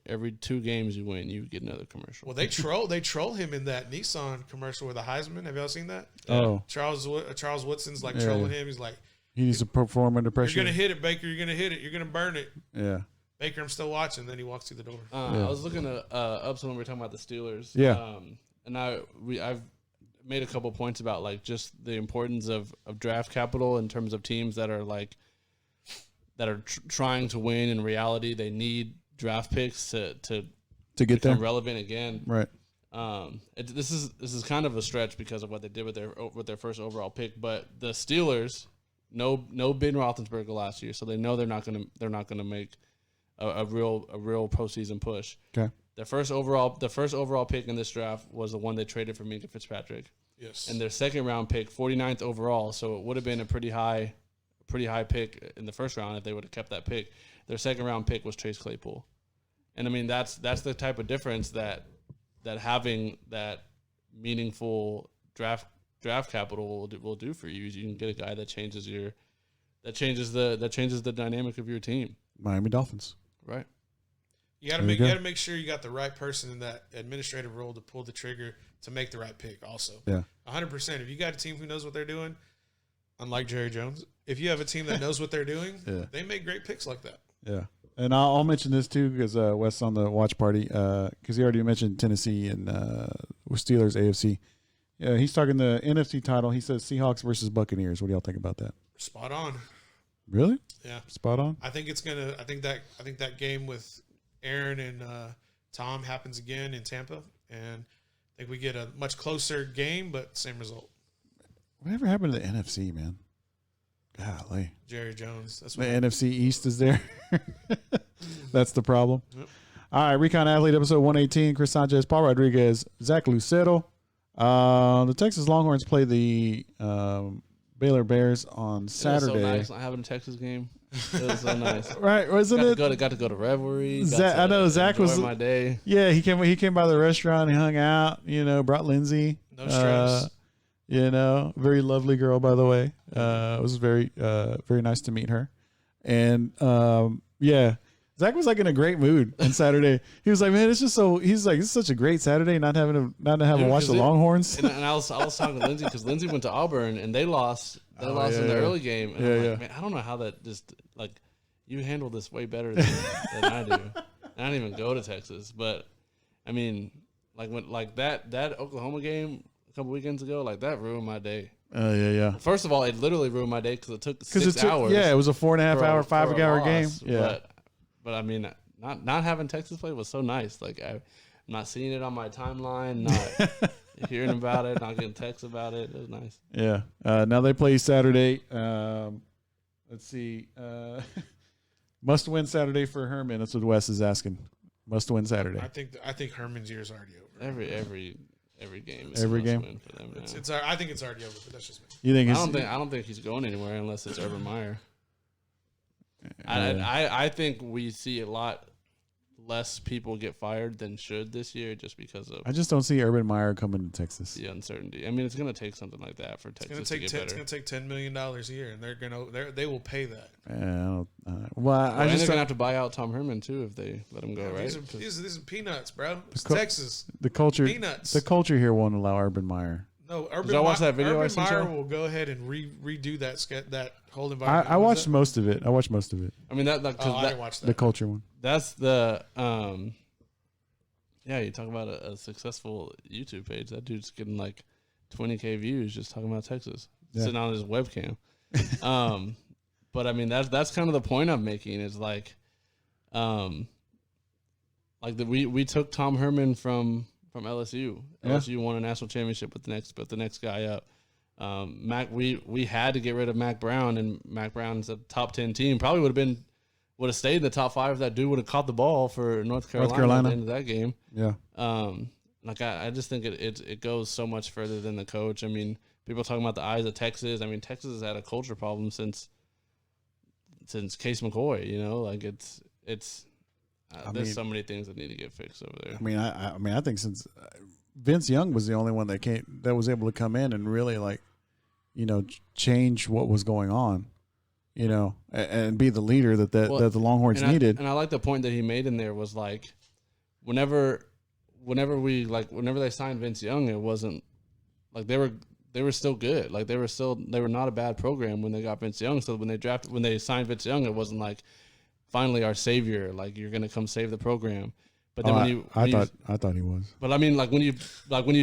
every 2 games you win, you get another commercial." Well, they troll him in that Nissan commercial with the Heisman. Have y'all seen that? Oh, Charles Woodson's like trolling him. He's like, he needs to perform under pressure. "You're gonna hit it, Baker. You're gonna hit it. You're gonna burn it." Yeah. Baker, I'm still watching. Then he walks through the door. I was looking up some when we were talking about the Steelers. Yeah. And I've made a couple points about like just the importance of draft capital in terms of teams that are like trying to win. In reality, they need draft picks to get them relevant again. Right. This is kind of a stretch because of what they did with their first overall pick, but the Steelers no Ben Roethlisberger last year, so they know they're not gonna make a real postseason push. Okay. The first overall pick in this draft was the one they traded for Minka Fitzpatrick. Yes. And their second round pick, 49th overall, so it would have been a pretty high pick in the first round if they would have kept that pick. Their second round pick was Chase Claypool. And I mean that's the type of difference that having that meaningful draft capital will do for you. You can get a guy that changes the dynamic of your team. Miami Dolphins. Right. You got to make sure you got the right person in that administrative role to pull the trigger to make the right pick also. Yeah. 100%. If you got a team who knows what they're doing, unlike Jerry Jones, if you have a team that knows what they're doing, they make great picks like that. Yeah. And I'll mention this too because Wes on the watch party because he already mentioned Tennessee and Steelers AFC. Yeah, he's talking the NFC title. He says Seahawks versus Buccaneers. What do y'all think about that? Spot on. Really? Yeah. Spot on. I think that game with Aaron and Tom happens again in Tampa, and I think we get a much closer game, but same result. Whatever happened to the NFC, man? Golly. Jerry Jones. That's the NFC East is there. That's the problem. Yep. All right, Recon Athlete, episode 118. Chris Sanchez, Paul Rodriguez, Zach Lucero. The Texas Longhorns play the Baylor Bears on Saturday. It was so nice not having a Texas game. It was so nice. Right, wasn't it? Got to go to Revelry. I know Zach was my day. Yeah, he came by the restaurant. He hung out. Brought Lindsay. No stress. Very lovely girl, by the way. It was very very nice to meet her. And Zach was like in a great mood on Saturday. He was like, man, it's just so. He's like, it's such a great Saturday, not having to watch the Longhorns. And I was talking to Lindsay because Lindsay went to Auburn and they lost. They lost in the early game. And I'm like, man, I don't know how that just like you handle this way better than I do. And I don't even go to Texas, but I mean, like when that Oklahoma game a couple weekends ago, like that ruined my day. First of all, it literally ruined my day because it took 6 hours. Yeah, it was a 4.5 hour, 5 hour game. Yeah. But I mean, not having Texas play was so nice. Like I'm not seeing it on my timeline, not hearing about it, not getting texts about it. It was nice. Yeah. Now they play Saturday. Let's see. Must win Saturday for Herman. That's what Wes is asking. Must win Saturday. I think Herman's year is already over. Every game. Is every game. Win for them, I think it's already over. But that's just me. You think? I don't think he's going anywhere unless it's Urban Meyer. I think we see a lot less people get fired than should this year just because of. I just don't see Urban Meyer coming to Texas. The uncertainty. I mean, it's going to take something like that for Texas to get better. It's going to take $10 million a year, and they will pay that. I just going to have to buy out Tom Herman too if they let him go. Right? These are peanuts, bro. It's Texas. The culture. Peanuts. The culture here won't allow Urban Meyer. No, Urban Meyer will go ahead and redo that whole environment. I watched most of it. I mean I didn't watch that. The culture one. That's the you talk about a successful YouTube page. That dude's getting like 20K views just talking about Texas, sitting on his webcam. But I mean that's kind of the point I'm making is like we took Tom Herman from LSU. LSU won a national championship with the next guy up. We had to get rid of Mac Brown, and Mac Brown's a top 10 team. Probably would have stayed in the top 5 if that dude would have caught the ball for North Carolina at the end of that game. Yeah. I just think it goes so much further than the coach. I mean, people talking about the eyes of Texas. I mean, Texas has had a culture problem since Case McCoy. Like it's. There's so many things that need to get fixed over there. I mean, I think since Vince Young was the only one that was able to come in and really change what was going on, and be the leader that the Longhorns needed. And I like the point that he made in there was like, whenever they signed Vince Young, it wasn't like they were still good. Like they were not a bad program when they got Vince Young. So when they signed Vince Young, it wasn't like, finally our savior, like you're gonna come save the program. But then I thought he was. But I mean, like when you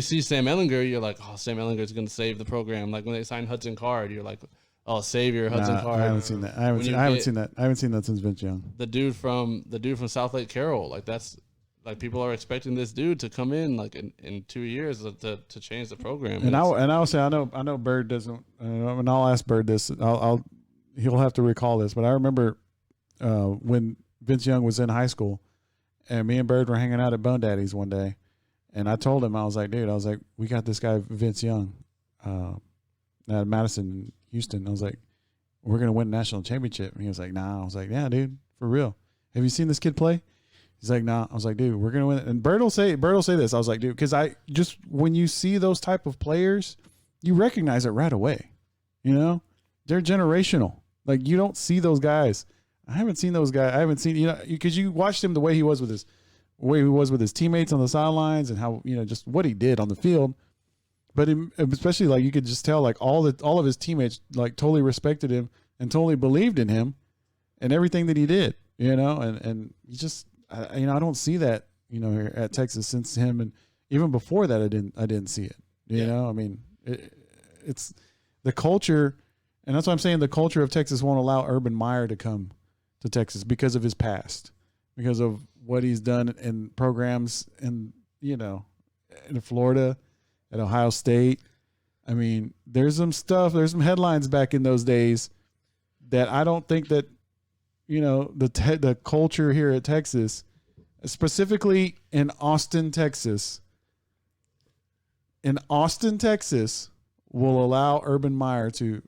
see Sam Ehlinger, you're like, oh, Sam Ehlinger is gonna save the program. Like when they signed Hudson Card, you're like, oh, savior Hudson Card. I haven't seen that. I haven't seen that since Vince Young. The dude from South Lake Carroll, like that's like people are expecting this dude to come in like in 2 years to change the program. And I'll say I know Bird doesn't. And I'll ask Bird this. He'll have to recall this, but I remember. When Vince Young was in high school, and me and Bird were hanging out at Bone Daddy's one day, and I told him, I was like, we got this guy Vince Young, at Madison, Houston. I was like, we're gonna win a national championship. And he was like, nah. I was like, yeah, dude, for real. Have you seen this kid play? He's like, nah. I was like, dude, we're gonna win. And Bird will say this. I was like, dude, because when you see those type of players, you recognize it right away. They're generational. Like you don't see those guys. I haven't seen those guys. I haven't seen, because you watched him the way he was with his teammates on the sidelines and how, just what he did on the field. But especially like you could just tell like all of his teammates like totally respected him and totally believed in him and everything that he did, and you just, I don't see that, here at Texas since him. And even before that, I didn't see it, I mean, it's the culture. And that's why I'm saying the culture of Texas won't allow Urban Meyer to come to Texas because of his past, because of what he's done in programs in Florida, at Ohio State. I mean, there's some headlines back in those days that I don't think that, the culture here at Texas, specifically in Austin, Texas, will allow Urban Meyer to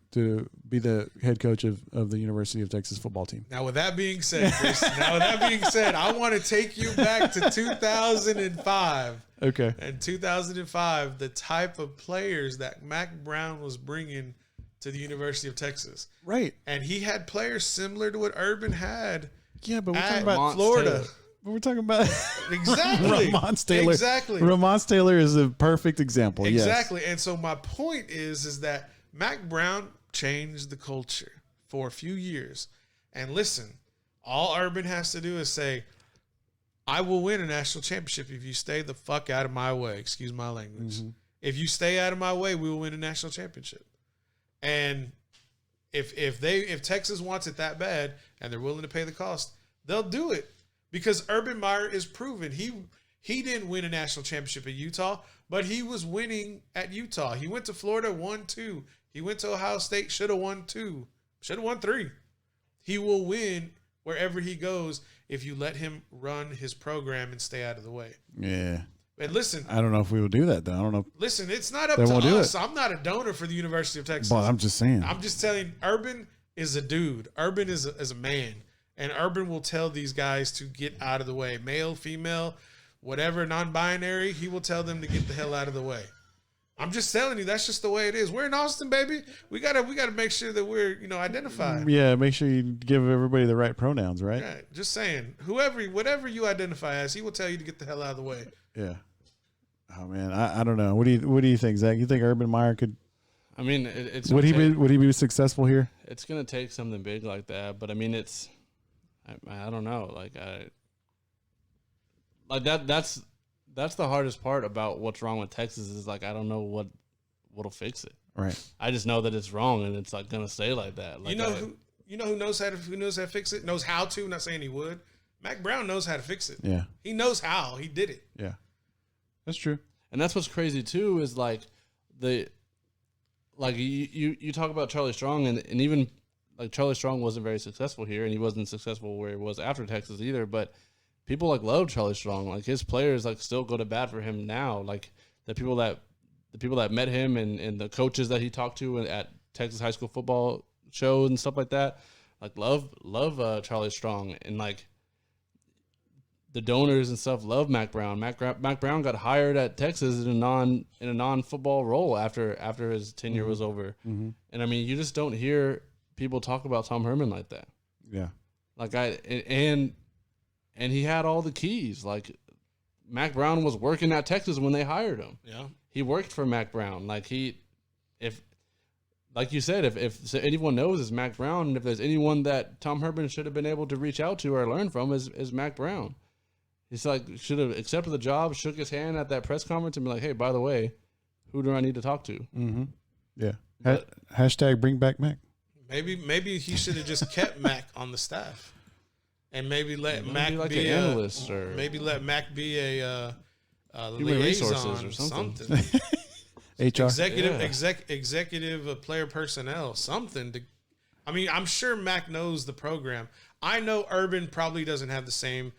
be the head coach of the University of Texas football team. Now, with that being said, Chris, I want to take you back to 2005. Okay. In 2005, the type of players that Mack Brown was bringing to the University of Texas. Right. And he had players similar to what Urban had. Yeah, but we're talking about Florida. But we're talking about exactly Ramon Taylor. Exactly. Ramon Taylor is a perfect example. Exactly. Yes. And so my point is that Mack Brown changed the culture for a few years. And listen, all Urban has to do is say, I will win a national championship if you stay the fuck out of my way. Excuse my language. Mm-hmm. If you stay out of my way, we will win a national championship. And if Texas wants it that bad and they're willing to pay the cost, they'll do it. Because Urban Meyer is proven. He didn't win a national championship at Utah, but he was winning at Utah. He went to Florida, won 2. He went to Ohio State, should have won 2. Should have won 3. He will win wherever he goes if you let him run his program and stay out of the way. Yeah. And listen, I don't know if we will do that, though. I don't know. Listen, it's not up to us. I'm not a donor for the University of Texas. But I'm just saying. I'm just telling. Urban is a dude. Urban is a man. And Urban will tell these guys to get out of the way. Male, female, whatever, non-binary, he will tell them to get the hell out of the way. I'm just telling you, that's just the way it is. We're in Austin, baby. We gotta make sure that we're, identified. Yeah, make sure you give everybody the right pronouns, right? Right. Just saying. Whatever you identify as, he will tell you to get the hell out of the way. Yeah. Oh man, I don't know. What do you think, Zach? You think Urban Meyer could? I mean, it's would he be successful here? It's gonna take something big like that, but I mean, I don't know. That's the hardest part about what's wrong with Texas is I don't know what'll fix it. Right. I just know that it's wrong and it's gonna stay like that. Who knows how to fix it? Knows how to. Not saying he would. Mack Brown knows how to fix it. Yeah. He knows how. He did it. Yeah. That's true. And that's what's crazy too is you talk about Charlie Strong and even Charlie Strong wasn't very successful here and he wasn't successful where he was after Texas either, but people love Charlie Strong. His players still go to bat for him now. The people that met him and the coaches that he talked to at Texas high school football shows and stuff like that, love Charlie Strong and the donors and stuff love Mack Brown. Mack Brown got hired at Texas in a non-football role after his tenure was over. Mm-hmm. And I mean, you just don't hear people talk about Tom Herman like that. Yeah. And he had all the keys. Mack Brown was working at Texas when they hired him. Yeah. He worked for Mack Brown. Like you said, if anyone knows is Mack Brown, and if there's anyone that Tom Herman should have been able to reach out to or learn from is Mack Brown. He's should have accepted the job, shook his hand at that press conference, and be like, "Hey, by the way, who do I need to talk to?" Mm-hmm. Yeah. Hashtag bring back Mack. Maybe he should have just kept Mack on the staff, and maybe let Mack be an analyst, or maybe let Mack be a human resources or something. HR, executive player personnel, something to. I mean, I'm sure Mack knows the program. I know Urban probably doesn't have the same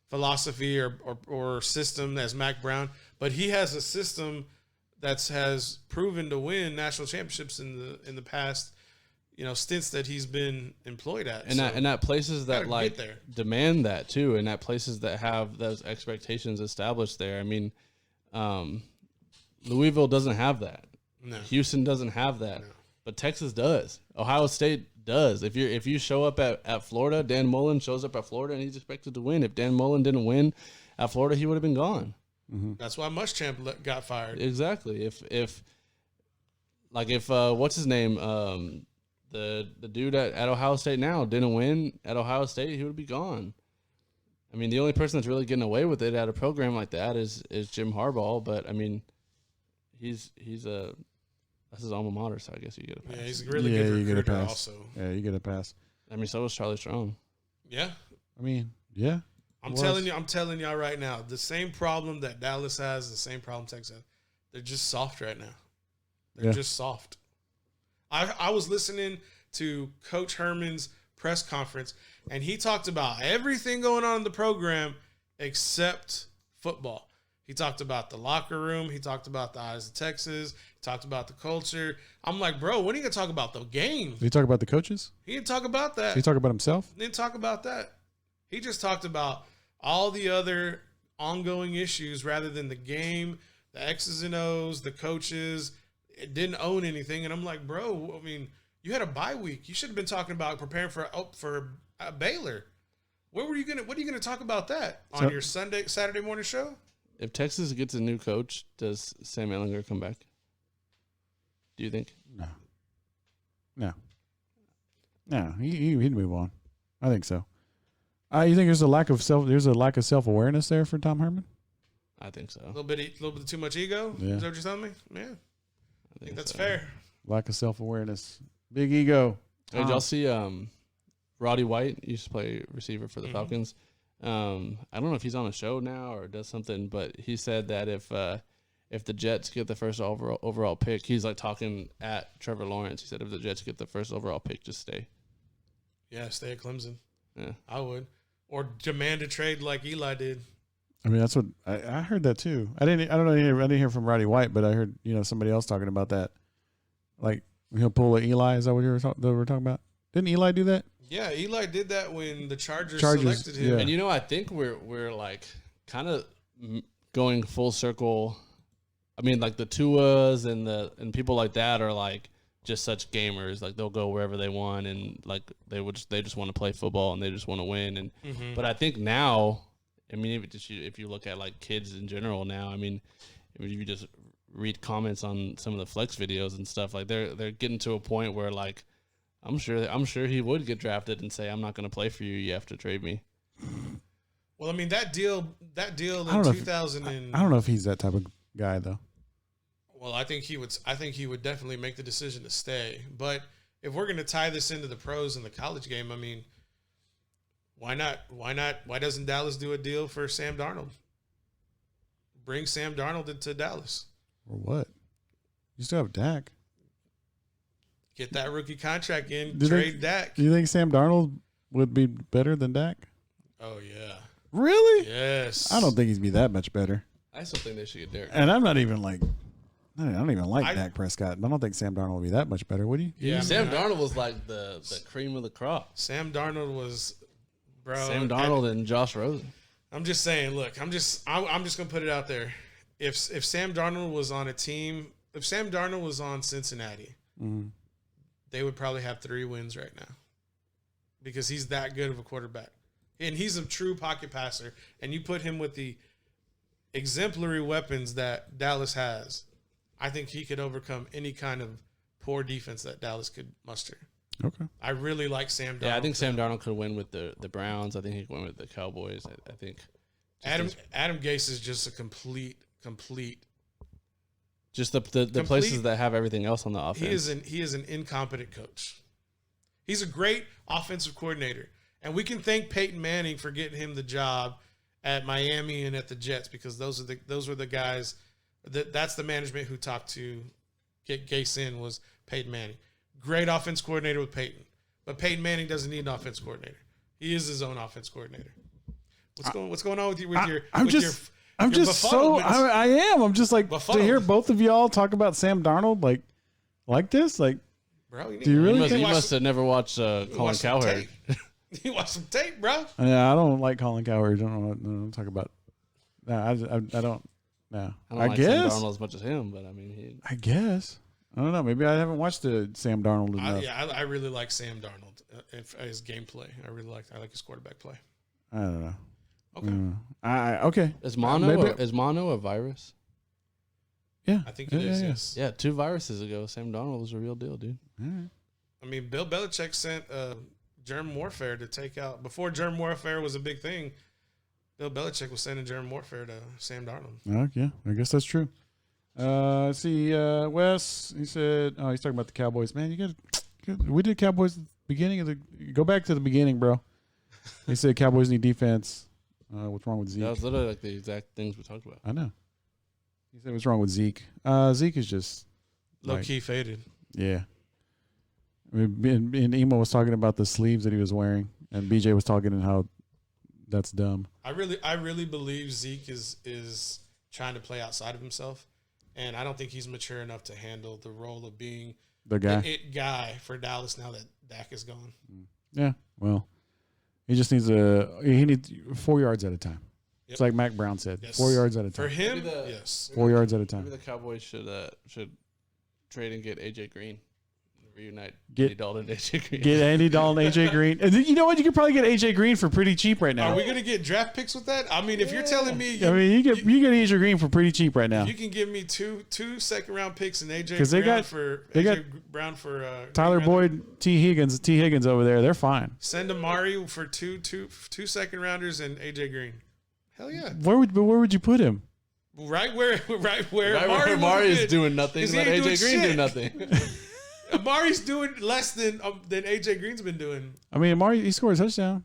philosophy or system as Mack Brown, but he has a system that has proven to win national championships in the past, stints that he's been employed at. And at places that demand that too, and at places that have those expectations established there. I mean, Louisville doesn't have that. No. Houston doesn't have that. No. But Texas does. Ohio State does. If you show up at Florida, Dan Mullen shows up at Florida and he's expected to win. If Dan Mullen didn't win at Florida, he would have been gone. Mm-hmm. That's why Muschamp got fired. Exactly. If what's his name? The dude at Ohio State now didn't win at Ohio State, he would be gone. I mean, the only person that's really getting away with it at a program like that is Jim Harbaugh. But I mean, that's his alma mater, so I guess you get a pass. Yeah, he's a really good recruiter also. Yeah, you get a pass. I mean, so was Charlie Strong. Yeah. I mean, yeah. I'm telling y'all right now, the same problem that Dallas has, the same problem Texas has. They're just soft right now. They're just soft. I was listening to Coach Herman's press conference, and he talked about everything going on in the program except football. He talked about the locker room. He talked about the Eyes of Texas. He talked about the culture. I'm like, bro, when are you going to talk about the game? Did he talk about the coaches? He didn't talk about that. Did he talk about himself? He didn't talk about that. He just talked about all the other ongoing issues rather than the game, the X's and O's, the coaches. It didn't own anything. And I'm like, bro, I mean, you had a bye week. You should have been talking about preparing for Baylor. What are you gonna talk about that on your Saturday morning show? If Texas gets a new coach, does Sam Ehlinger come back? Do you think? No. He'd move on. I think so. You think there's a lack of self awareness there for Tom Herman? I think so. A little bit too much ego. Yeah. Is that what you're telling me? Yeah, I think that's fair. Lack of self awareness, big ego. Hey, did y'all see Roddy White used to play receiver for the Falcons? I don't know if he's on a show now or does something, but he said that if the Jets get the first overall pick, he's like talking at Trevor Lawrence. He said if the Jets get the first overall pick, just stay. Yeah, stay at Clemson. Yeah, I would, or demand a trade like Eli did. I mean, that's what I heard that too. I didn't hear from Roddy White, but I heard somebody else talking about that. Like he'll pull a Eli. Is that what we were talking about? Didn't Eli do that? Yeah, Eli did that when the Chargers selected him. Yeah. And I think we're like kind of going full circle. I mean, like the Tuas and people like that are like just such gamers. Like they'll go wherever they want, and like they just want to play football and they just want to win. And but I think now, I mean, if you look at like kids in general now, I mean, if you just read comments on some of the flex videos and stuff, like they're getting to a point where like I'm sure he would get drafted and say, I'm not going to play for you. You have to trade me. Well, I mean, that deal in 2000 I don't know if he's that type of guy though. Well, I think he would definitely make the decision to stay. But if we're going to tie this into the pros and the college game, I mean, why not? Why doesn't Dallas do a deal for Sam Darnold? Bring Sam Darnold into Dallas. Or what? You still have Dak. Get that rookie contract in. Trade Dak. Do you think Sam Darnold would be better than Dak? Oh, yeah. Really? Yes. I don't think he'd be that much better. I still think they should get Derek. And I'm not even like, I don't even like Dak Prescott. I don't think Sam Darnold would be that much better, would he? Yeah. Sam Darnold was like the cream of the crop. Sam Darnold was, bro. Sam Darnold and Josh Rosen. I'm just saying, look, I'm just going to put it out there. If Sam Darnold was on a team, if Sam Darnold was on Cincinnati, they would probably have 3 wins right now because he's that good of a quarterback. And he's a true pocket passer. And you put him with the exemplary weapons that Dallas has, I think he could overcome any kind of poor defense that Dallas could muster. Okay. I really like Sam Darnold. Yeah, I think Sam Darnold could win with the Browns. I think he could win with the Cowboys. I think Adam Gase is just a complete. Just the places that have everything else on the offense. He is an incompetent coach. He's a great offensive coordinator. And we can thank Peyton Manning for getting him the job at Miami and at the Jets because those were the guys that's the management who talked to get Gase in was Peyton Manning. Great offense coordinator with Peyton. But Peyton Manning doesn't need an offense coordinator. He is his own offense coordinator. What's going on with you I'm just like befuddled. To hear both of y'all talk about Sam Darnold like this, like, bro, you must have never watched Colin Cowherd. You watch some tape, bro. Yeah, I don't like Colin Cowherd. I don't know what to talk about. No, I don't. No, I guess Sam Darnold as much as him, but I mean, I guess I don't know. Maybe I haven't watched the Sam Darnold enough. I really like Sam Darnold. His gameplay, I like his quarterback play. I don't know. Okay. Okay. Is mono a virus? Yeah, I think it is. Yes. Yeah, 2 viruses ago, Sam Darnold was a real deal, dude. Right. I mean, Bill Belichick sent germ warfare to take out before germ warfare was a big thing. Bill Belichick was sending germ warfare to Sam Darnold. Yeah, I guess that's true. Let's see, Wes, he said, he's talking about the Cowboys. Man, we did Cowboys at the beginning go back to the beginning, bro. He said Cowboys need defense. What's wrong with Zeke? That was literally like the exact things we talked about. I know. He said what's wrong with Zeke. Zeke is just low-key faded. Yeah. I And Emo was talking about the sleeves that he was wearing, and BJ was talking and how that's dumb. I really believe Zeke is trying to play outside of himself, and I don't think he's mature enough to handle the role of being the guy, guy for Dallas now that Dak is gone. Yeah, well, he just needs 4 yards at a time. Yep. It's like Mac Brown said, yes. 4 yards at a time. For him, yes. 4 yards at a time. Maybe the Cowboys should trade and get AJ Green. Reunite Andy Dalton, AJ Green. Get Andy Dalton, AJ Green. And then, you know what? You could probably get AJ Green for pretty cheap right now. Are we going to get draft picks with that? I mean, if you're telling me... you get AJ Green for pretty cheap right now. You can give me two second-round picks and AJ Brown for Tyler Boyd, T. Higgins over there. They're fine. Send Amari for two second-rounders and AJ Green. Hell yeah. Where would you put him? Right where Amari is doing nothing. Let AJ Green do nothing. Amari's doing less than AJ Green's been doing. I mean, Amari, he scored a touchdown.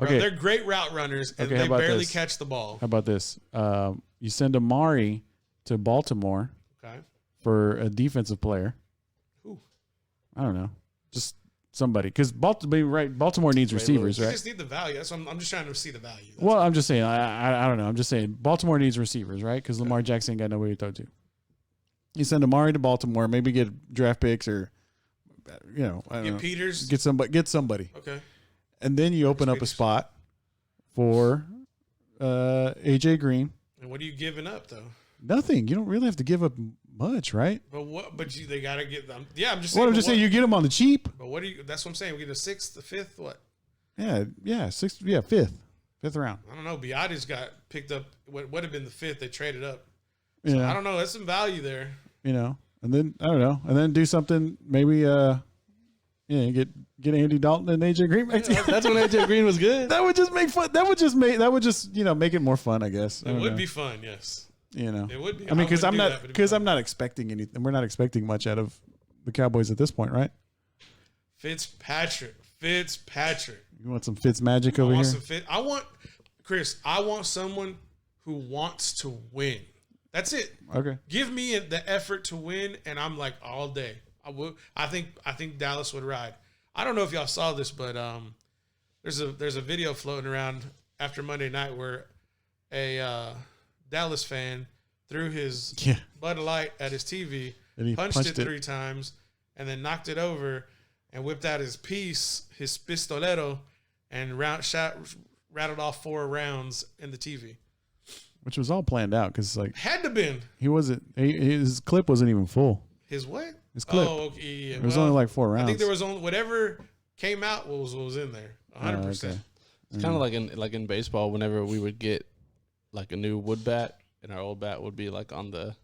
Okay, they're great route runners, and they barely catch the ball. How about this? You send Amari to Baltimore for a defensive player. Who? I don't know. Just somebody, because Baltimore needs receivers, right? You just need the value. That's what I'm just trying to see the value. Well, I'm just saying. I don't know. I'm just saying Baltimore needs receivers, right? Because Lamar Jackson got nobody to throw to. You send Amari to Baltimore, maybe get draft picks or, get Peters, get somebody. Okay, and then you open up a spot for AJ Green. And what are you giving up though? Nothing. You don't really have to give up much, right? But what? But they gotta get them. Yeah, I'm just saying. Well, I'm just saying you get them on the cheap. But what do you? That's what I'm saying. We get a sixth, the fifth, what? Yeah, sixth. Yeah, fifth round. I don't know. Biati's got picked up. What would have been the fifth? They traded up. So I don't know. There's some value there. And then I don't know, and then do something maybe. Get Andy Dalton and AJ Green back together. That's when AJ Green was good. That would just make fun. That would just make it more fun, I guess. It would be fun, yes. It would be. I mean, because I'm not expecting anything. We're not expecting much out of the Cowboys at this point, right? Fitzpatrick. You want some Fitz magic over here? I want someone who wants to win. That's it. Okay. Give me the effort to win, and I'm like all day. I think Dallas would ride. I don't know if y'all saw this, but there's a video floating around after Monday night where a Dallas fan threw his Bud Light at his TV, and he punched it 3 times, and then knocked it over, and whipped out his pistolero, and rattled off 4 rounds in the TV. Which was all planned out because had to been. His clip wasn't even full. His what? His clip. Oh, okay. Yeah. It was only 4 rounds. I think there was only whatever came out was in there. 100%. Okay. It's kind of like in baseball. Whenever we would get like a new wood bat, and our old bat would be like on the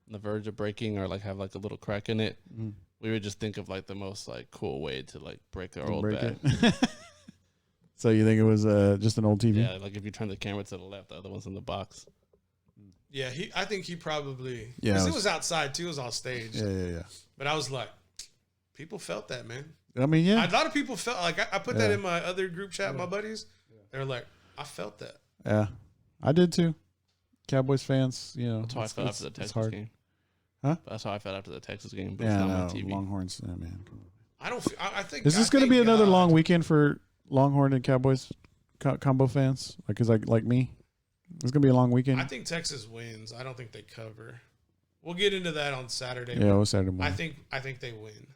verge of breaking or like have like a little crack in it, we would just think of like the most like cool way to like break our old bat. So you think it was just an old TV? Yeah, like if you turn the camera to the left, the other one's in the box. Yeah, I think he probably... Yeah, because it was outside, too. It was on stage. Yeah. But I was like, people felt that, man. I mean, yeah. A lot of people felt... Like, I put that in my other group chat, my buddies. They were like, I felt that. Yeah, I did, too. Cowboys fans, That's how I felt after the Texas game. Huh? That's how I felt after the Texas game. But yeah, it's not no, on TV. Longhorns, man. Come on. I don't feel... I think... Is this going to be another long weekend for Longhorn and Cowboys combo fans? Like me? It's going to be a long weekend. I think Texas wins. I don't think they cover. We'll get into that on Saturday. Yeah, we'll Saturday morning. I think they win.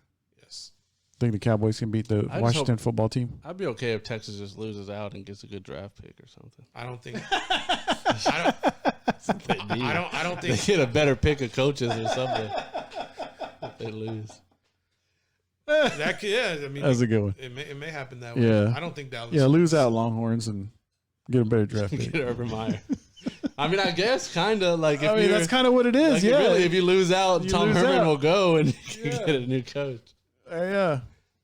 Yes. Think the Cowboys can beat the Washington football team? I'd be okay if Texas just loses out and gets a good draft pick or something. I don't think. I don't think they get a better pick of coaches or something if they lose. That could, yeah, I mean, that's a good one. It may happen that way. Yeah, I don't think Dallas. Yeah, lose out Longhorns and get a better draft pick. Get Urban Meyer. I mean, I guess kind of like. That's kind of what it is. Like yeah, really, if you lose out, Tom Herman will go and you can get a new coach. Yeah,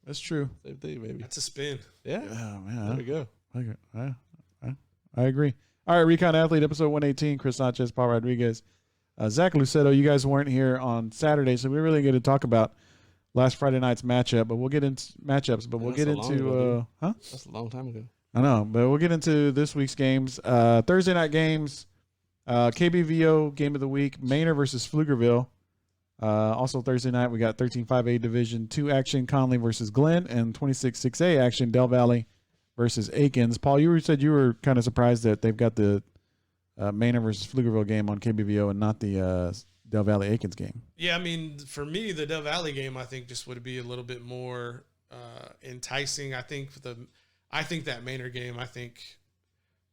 that's true. Same thing, maybe. That's a spin. Yeah. Oh man, there we go. Okay. I agree. All right, Recon Athlete, episode 118. Chris Sanchez, Paul Rodriguez, Zach Luceto. You guys weren't here on Saturday, so we really get to talk about last Friday night's matchup. But we'll get into matchups. But we'll get into That's a long time ago. I know, but we'll get into this week's games. Thursday night games. KBVO game of the week. Manor versus Pflugerville. Also Thursday night, we got 13-5A Division 2 action, Conley versus Glenn, and 26-6A action, Del Valley versus Aikens. Paul, you said you were kind of surprised that they've got the Manor versus Pflugerville game on KBVO and not the Del Valley Aikens game. Yeah, I mean, for me, the Del Valley game I think just would be a little bit more enticing. I think that Manor game. I think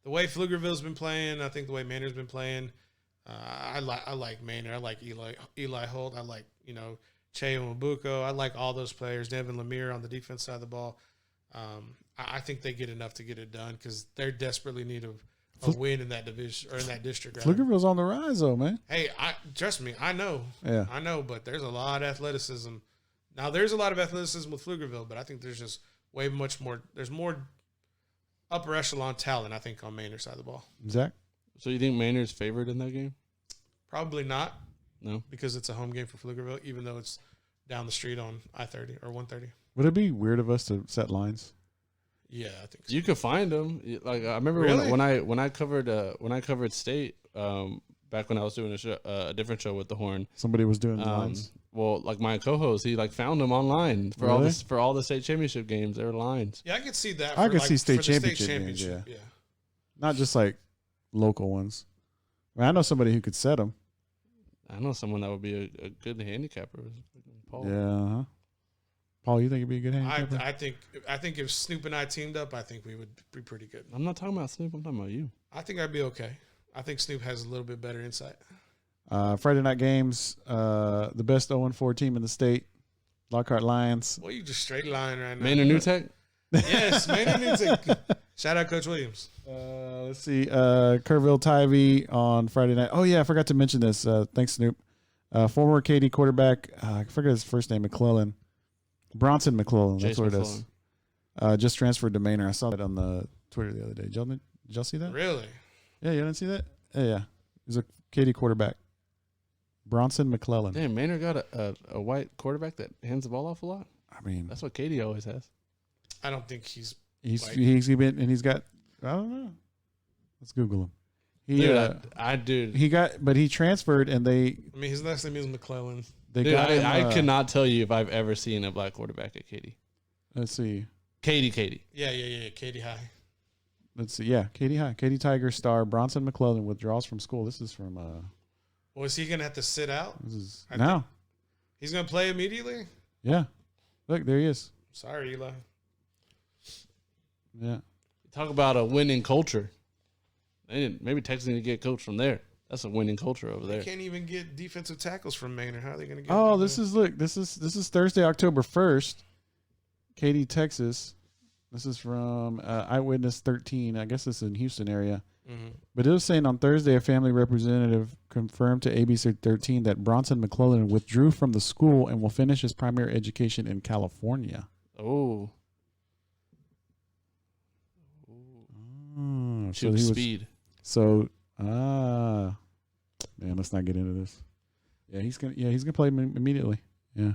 the way Pflugerville's been playing, I think the way Manor's been playing. I like Manor. I like Eli Holt. I like Cheo Mbuko. I like all those players. Devin Lemire on the defense side of the ball. I think they get enough to get it done because they're desperately need a win in that division or in that district. Pflugerville's on the rise, though, man. Hey, trust me, I know. Yeah, I know, but there's a lot of athleticism. Now, there's a lot of athleticism with Pflugerville, but I think there's just way much more. There's more upper echelon talent, I think, on Manor's side of the ball. Zach? So you think Manor's favored in that game? Probably not. No, because it's a home game for Pflugerville, even though it's down the street on I-30 or 130. Would it be weird of us to set lines? Yeah, I think so. You could find them. Like I remember Really? when I covered state back when I was doing a different show with the Horn. Somebody was doing lines. Well, like my co-host, he found them online for all the state championship games. There were lines. Yeah, I could see that. I could see state championship games. Yeah, not just like local ones. I mean, I know somebody who could set them. I know someone that would be a good handicapper. Paul. Yeah. Uh-huh. Paul, you think it'd be a good handicapper? I think if Snoop and I teamed up, I think we would be pretty good. I'm not talking about Snoop. I'm talking about you. I think I'd be okay. I think Snoop has a little bit better insight. Friday night games, the best 0-4 team in the state, Lockhart Lions. Well, you just straight lying right now. Manor New Tech? Yes, Manor New Tech. Shout out Coach Williams. Let's see. Kerrville Tivy on Friday night. Oh, yeah, I forgot to mention this. Thanks, Snoop. Former Katy quarterback, I forget his first name, McClellan. Bronson McClellan, that's what it is. Just transferred to Manor. I saw that on the Twitter the other day. Did y'all see that? Really? Yeah, you didn't see that? Yeah. He's a Katy quarterback. Bronson McClellan. Damn, Manor got a white quarterback that hands the ball off a lot. I mean, that's what Katy always has. I don't think he's been, and he's got, I don't know. Let's Google him. But he transferred and his last name is McClellan. I cannot tell you if I've ever seen a black quarterback at Katy. Let's see. Katy. Yeah. Katy High. Let's see. Yeah, Katy High. Katy Tiger star Bronson McClellan withdraws from school. This is from. Well, is he going to have to sit out? This is now. He's going to play immediately? Yeah. Look, there he is. Sorry, Eli. Yeah. Talk about a winning culture. Maybe Texas need to get coached from there. That's a winning culture over there. They can't even get defensive tackles from Manor. How are they going to get? Oh, this is Thursday, October 1st. Katy, Texas. This is from Eyewitness 13. I guess it's in Houston area. Mm-hmm. But it was saying on Thursday, a family representative confirmed to ABC 13 that Bronson McClellan withdrew from the school and will finish his primary education in California. Oh. So speed. Man, let's not get into this. Yeah, he's gonna play immediately. Yeah.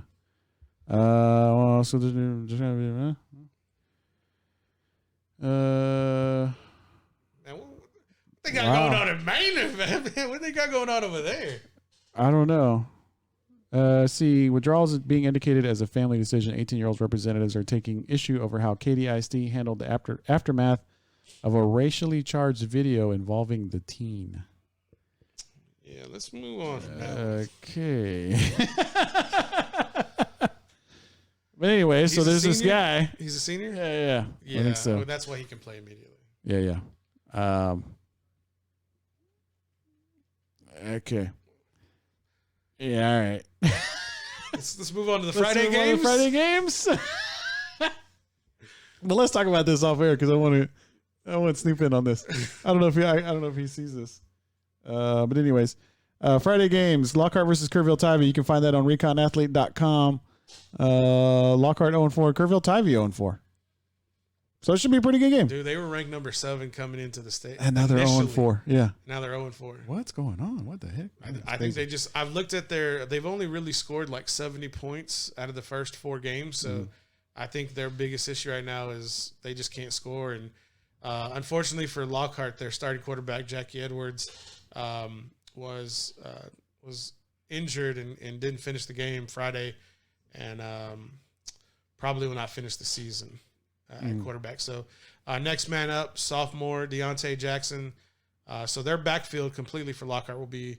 So there's just gonna be. What they got going on in Manor, man? What they got going on over there? I don't know. See, withdrawals is being indicated as a family decision. 18-year-olds representatives are taking issue over how Katy ISD handled the aftermath of a racially charged video involving the teen. Yeah, let's move on from that. Okay. But anyway, so there's this guy. He's a senior? Yeah. Yeah, I think so. Well, that's why he can play immediately. Yeah. Okay. Yeah, all right. Let's move on to the Friday games. But let's talk about this off air because I want to Snoop in on this. I don't know if he sees this. But anyways, Friday games, Lockhart versus Kerrville Tivy. You can find that on reconathlete.com. Lockhart 0-4, Kerrville Tivy 0-4. So it should be a pretty good game. Dude, they were ranked number 7 coming into the state. And now they're 0-4. Yeah. Now they're 0-4. What's going on? What the heck? I think I've looked at they've only really scored like 70 points out of the first 4 games. So I think their biggest issue right now is they just can't score. And unfortunately for Lockhart, their starting quarterback, Jackie Edwards, was injured and didn't finish the game Friday, and probably will not finish the season at quarterback. So next man up, sophomore Deontay Jackson. So their backfield completely for Lockhart will be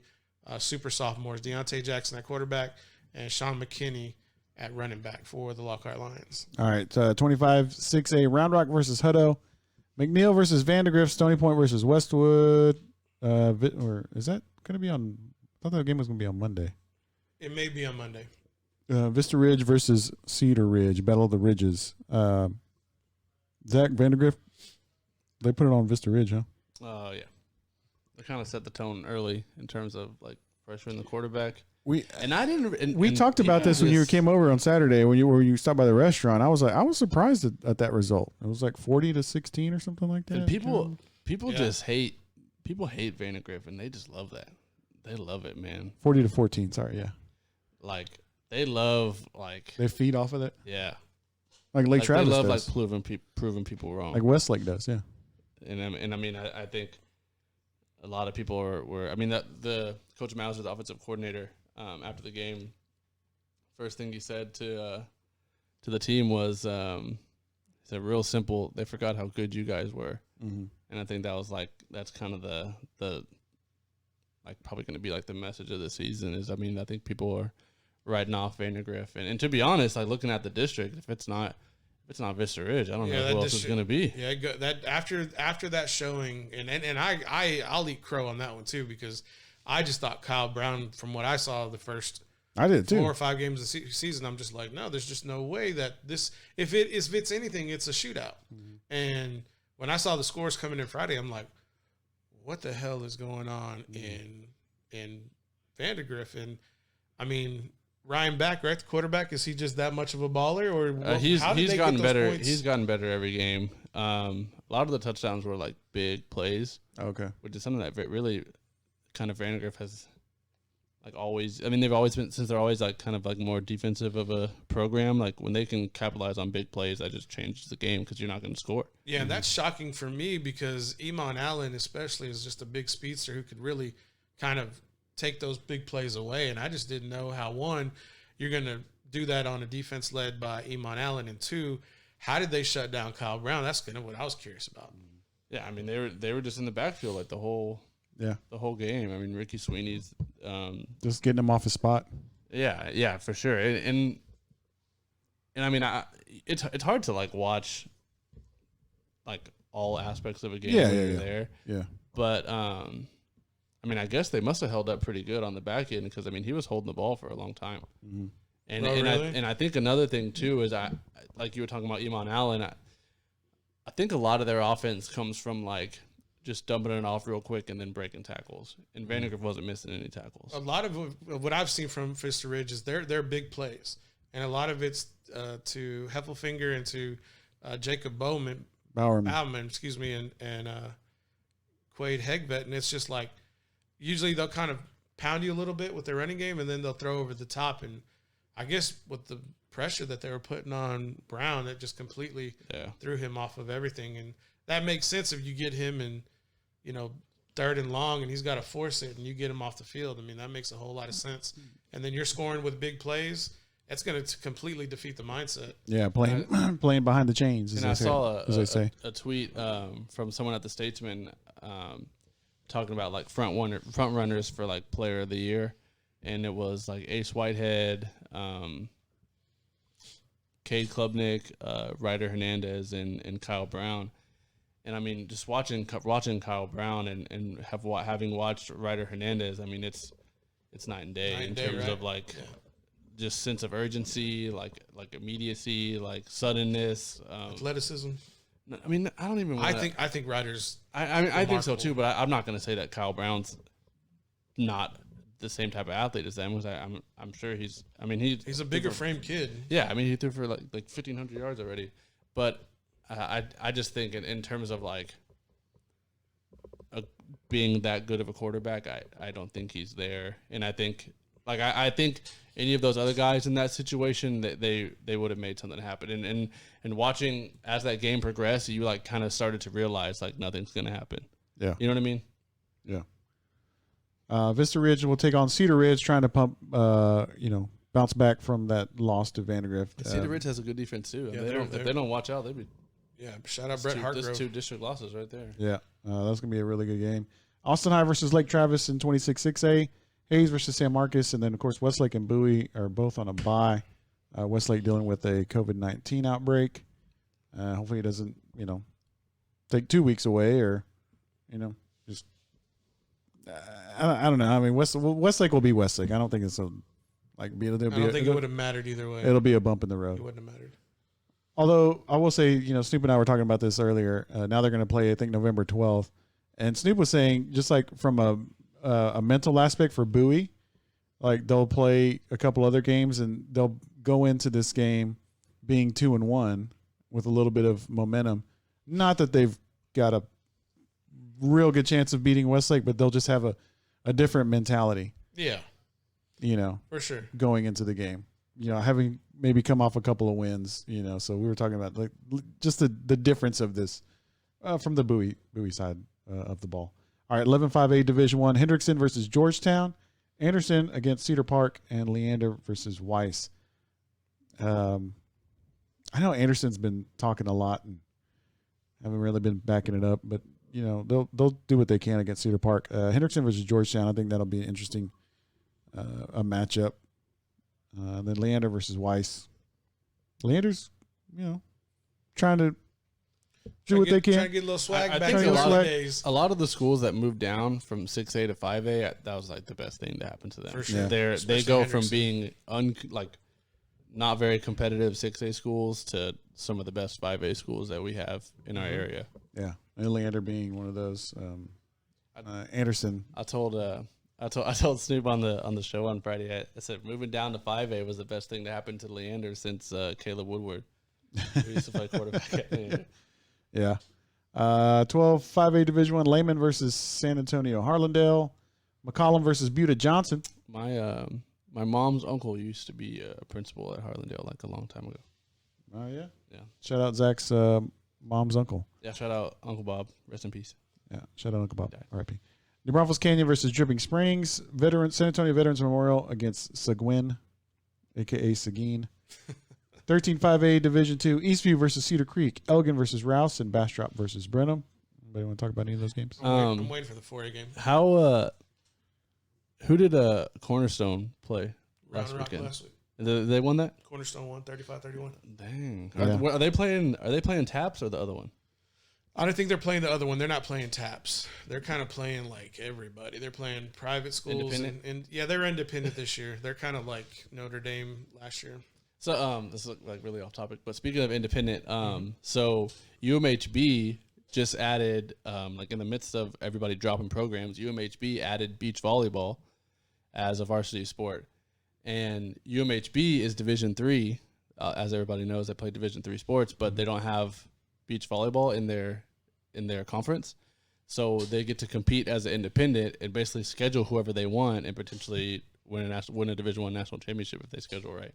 super sophomores. Deontay Jackson at quarterback and Sean McKinney at running back for the Lockhart Lions. All right, 25-6A, Round Rock versus Hutto. McNeil versus Vandergrift. Stony Point versus Westwood. Or is that going to be on? I thought that game was going to be on Monday. It may be on Monday. Vista Ridge versus Cedar Ridge. Battle of the Ridges. Zach, Vandergrift. They put it on Vista Ridge, huh? Oh, yeah. They kind of set the tone early in terms of like pressuring the quarterback. We talked about this when you came over on Saturday when you stopped by the restaurant. I was surprised at that result. It was like 40-16 or something like that. And people just hate Vandergrift, and they just love that. They love it, man. 40-14. Sorry, yeah. Like they love like they feed off of it. Yeah, like Lake Travis they love does. like proving people wrong. Like Westlake does, yeah. And I mean I think a lot of people were. I mean that the Coach Mauser, the offensive coordinator, after the game, first thing he said to the team was, he said, real simple, they forgot how good you guys were. Mm-hmm. And I think that's kind of the like probably going to be like the message of the season is, I mean, I think people are writing off Vandergrift. And to be honest, like looking at the district, if it's not Vista Ridge, I don't know who else is going to be. Yeah, that after that showing, and I'll eat crow on that one too, because I just thought Kyle Brown, from what I saw the first I did too. 4 or 5 games of the season, I'm just like, no, there's just no way that this, if it's anything, it's a shootout. Mm-hmm. And when I saw the scores coming in Friday, I'm like, what the hell is going on in Vandergrift? And I mean, Ryan Back, right, the quarterback, is he just that much of a baller, or he's gotten better? Points? He's gotten better every game. A lot of the touchdowns were like big plays. Okay, which is something that really kind of Vandergrift has like always. I mean, they've always been, since they're always like kind of like more defensive of a program. Like when they can capitalize on big plays, that just changes the game because you're not going to score. Yeah, and that's shocking for me because Iman Allen, especially, is just a big speedster who could really kind of take those big plays away. And I just didn't know how, one, you're going to do that on a defense led by Iman Allen, and two, how did they shut down Kyle Brown? That's kind of what I was curious about. Yeah, I mean they were just in the backfield like the whole game. I mean, Ricky Sweeney's just getting him off his spot. Yeah, for sure. And I mean, it's hard to like watch like all aspects of a game there. Yeah. But I mean, I guess they must have held up pretty good on the back end because I mean he was holding the ball for a long time. Mm-hmm. And I think another thing too is like you were talking about Iman Allen. I think a lot of their offense comes from like just dumping it off real quick and then breaking tackles. And Vandergrift wasn't missing any tackles. A lot of what I've seen from Vista Ridge is their big plays, and a lot of it's to Heffelfinger and to Jacob Bowerman, excuse me, and Quade Hegvet, and it's just like usually they'll kind of pound you a little bit with their running game, and then they'll throw over the top. And I guess with the pressure that they were putting on Brown, it just completely threw him off of everything. And that makes sense if you get him in, 3rd and long and he's got to force it and you get him off the field. I mean, that makes a whole lot of sense. And then you're scoring with big plays. That's going to completely defeat the mindset. Yeah, playing behind the chains. And I saw a tweet from someone at the Statesman talking about like front runners for like player of the year. And it was like Ace Whitehead, Cade Klubnik, Ryder Hernandez, and Kyle Brown. And I mean, just watching Kyle Brown and having watched Ryder Hernandez, I mean, it's night and day in terms of like just sense of urgency, like immediacy, like suddenness, athleticism. I mean, I don't even. I think Ryder's. I think so too, but I'm not going to say that Kyle Brown's not the same type of athlete as them. Because I'm sure he's. I mean, he's a bigger frame kid. Yeah, I mean, he threw for like 1,500 yards already, but. I just think in terms of like being that good of a quarterback, I don't think he's there. And I think I think any of those other guys in that situation that they would have made something happen. And watching as that game progressed, you like kind of started to realize like nothing's gonna happen. Yeah, you know what I mean? Yeah. Vista Ridge will take on Cedar Ridge, trying to pump, bounce back from that loss to Vandegrift. Cedar Ridge has a good defense too. Yeah, if they don't watch out, they'd be. Yeah, shout out Brett Hartgrove. That's 2 district losses right there. Yeah, that's gonna be a really good game. Austin High versus Lake Travis in 26-6A. Hayes versus San Marcos, and then of course Westlake and Bowie are both on a bye. Westlake dealing with a COVID-19 outbreak. Hopefully it doesn't, take 2 weeks away or, just I don't know. I mean, Westlake will be Westlake. I don't think it's a like. I don't think it would have mattered either way. It'll be a bump in the road. It wouldn't have mattered. Although I will say, Snoop and I were talking about this earlier. Now they're going to play, I think, November 12th, and Snoop was saying just like from a mental aspect for Bowie, like they'll play a couple other games and they'll go into this game being 2-1 with a little bit of momentum. Not that they've got a real good chance of beating Westlake, but they'll just have a different mentality. Yeah. For sure. Going into the game. Having maybe come off a couple of wins, so we were talking about like just the difference of this from the Bowie side of the ball. All right, 11-5A Division I, Hendrickson versus Georgetown, Anderson against Cedar Park, and Leander versus Weiss. I know Anderson's been talking a lot and haven't really been backing it up, but they'll do what they can against Cedar Park. Hendrickson versus Georgetown, I think that'll be an interesting a matchup. Then Leander versus Weiss. Leander's, trying to do what they can. Trying to get a little swag back. I think a lot of the schools that moved down from 6A to 5A, that was like the best thing to happen to them. For sure. Yeah. They go from being not very competitive 6A schools to some of the best 5A schools that we have in our area. Yeah, and Leander being one of those. Anderson. I told Snoop on the show on Friday. I said moving down to 5A was the best thing to happen to Leander since Caleb Woodward. He used to play quarterback at Leander. Yeah. 5A Division I, Lehman versus San Antonio Harlandale, McCollum versus Buda Johnson. My mom's uncle used to be a principal at Harlandale like a long time ago. Oh yeah. Yeah. Shout out Zach's mom's uncle. Yeah. Shout out Uncle Bob. Rest in peace. Yeah. Shout out Uncle Bob. R.I.P. New Braunfels Canyon versus Dripping Springs. San Antonio Veterans Memorial against Seguin, a.k.a. Seguin. 13-5A Division II, Eastview versus Cedar Creek. Elgin versus Rouse, and Bastrop versus Brenham. Anybody want to talk about any of those games? I'm waiting for the 4A game. Who did Cornerstone play last weekend? Last week. They won that? Cornerstone won 35-31. Dang. Yeah. Are they playing Taps or the other one? I don't think they're playing the other one. They're not playing Taps. They're kind of playing like everybody. They're playing private schools. And they're independent this year. They're kind of like Notre Dame last year. So this is like really off topic, but speaking of independent, so UMHB just added like in the midst of everybody dropping programs, UMHB added beach volleyball as a varsity sport, and UMHB is Division III, as everybody knows. They play Division III sports, but they don't have beach volleyball in their conference, so they get to compete as an independent and basically schedule whoever they want and potentially win a Division I national championship if they schedule right.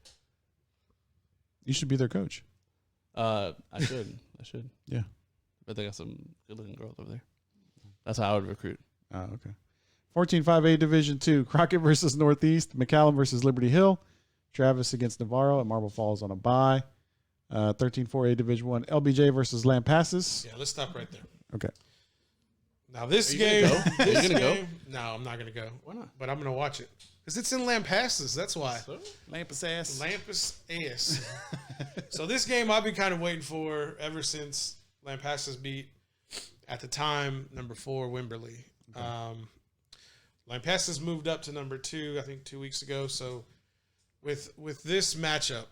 You should be their coach. I should. Yeah. But they got some good-looking girls over there. That's how I would recruit. Okay. 14-5A Division II, Crockett versus Northeast, McCallum versus Liberty Hill, Travis against Navarro, and Marble Falls on a bye. 13-4A Division I, LBJ versus Lampasas. Yeah, let's stop right there. Okay. Now this game. Are you going to go? No, I'm not going to go. Why not? But I'm going to watch it. Because it's in Lampasas. That's why. Lampasas. Lampasas. So this game I've been kind of waiting for ever since Lampasas beat, at the time, number 4, Wimberley. Okay. Lampasas moved up to number 2, I think 2 weeks ago. So with this matchup,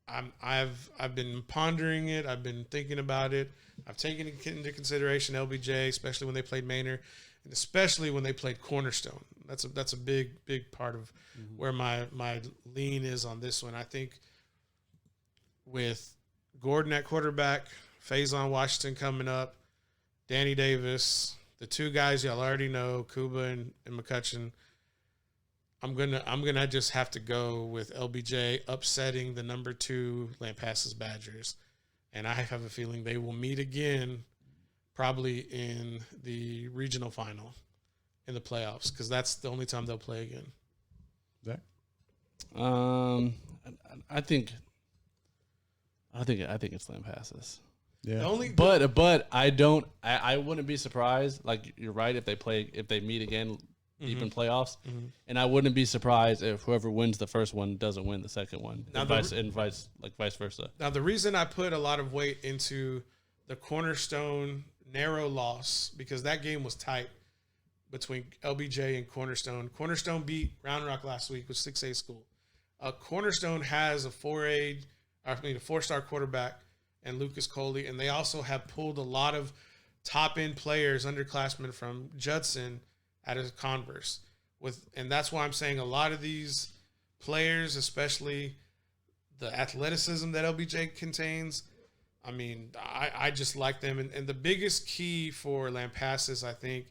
I've been pondering it. I've been thinking about it. I've taken into consideration LBJ, especially when they played Manor, and especially when they played Cornerstone. That's a big part of where my lean is on this one. I think with Gordon at quarterback, Faison Washington coming up, Danny Davis, the two guys y'all already know, Kuba and McCutcheon. I'm gonna just have to go with LBJ upsetting the number 2 Lampasas Badgers, and I have a feeling they will meet again, probably in the regional final. in the playoffs because that's the only time they'll play again. Zach? I think it's Lampasas. Yeah. But I wouldn't be surprised. Like you're right if they meet again deep in playoffs, and I wouldn't be surprised if whoever wins the first one doesn't win the second one, and vice versa. Now the reason I put a lot of weight into the Cornerstone narrow loss because that game was tight between LBJ and Cornerstone. Cornerstone beat Round Rock last week with 6A school. Cornerstone has a 4-star quarterback and Lucas Coley, and they also have pulled a lot of top-end players, underclassmen from Judson out of Converse. And that's why I'm saying a lot of these players, especially the athleticism that LBJ contains, I mean, I just like them. And the biggest key for Lampasas, I think,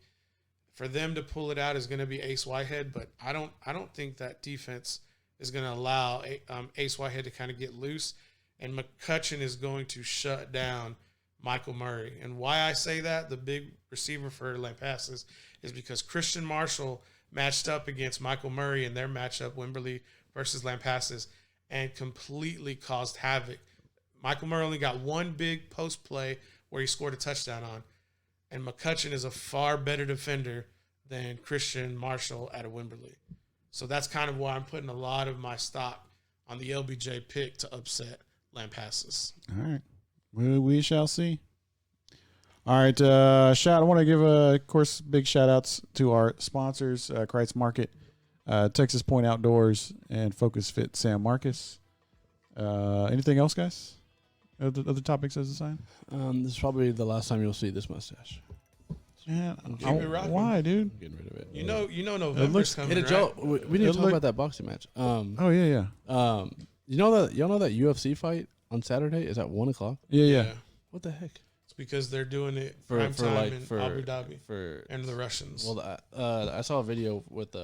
for them to pull it out is going to be Ace Whitehead, but I don't think that defense is going to allow Ace Whitehead to kind of get loose. And McCutcheon is going to shut down Michael Murray. And why I say that, the big receiver for Lampasas, is because Christian Marshall matched up against Michael Murray in their matchup, Wimberley versus Lampasas, and completely caused havoc. Michael Murray only got one big post play where he scored a touchdown on. And McCutcheon is a far better defender than Christian Marshall out of Wimberley. So that's kind of why I'm putting a lot of my stock on the LBJ pick to upset Lampasas. All right. We shall see. All right. I want to give, of course, big shout-outs to our sponsors, Kreitz Market, Texas Point Outdoors, and Focus Fit San Marcos. Anything else, guys? Other topics as a sign? This is probably the last time you'll see this mustache. Yeah, why, dude? I'm getting rid of it. You know November's coming, right? Joe, we need to talk about that boxing match. Oh yeah. You know that UFC fight on Saturday is at 1:00? Yeah. What the heck? It's because they're doing it for prime time like in for Abu Dhabi for and the Russians. Well, I saw a video with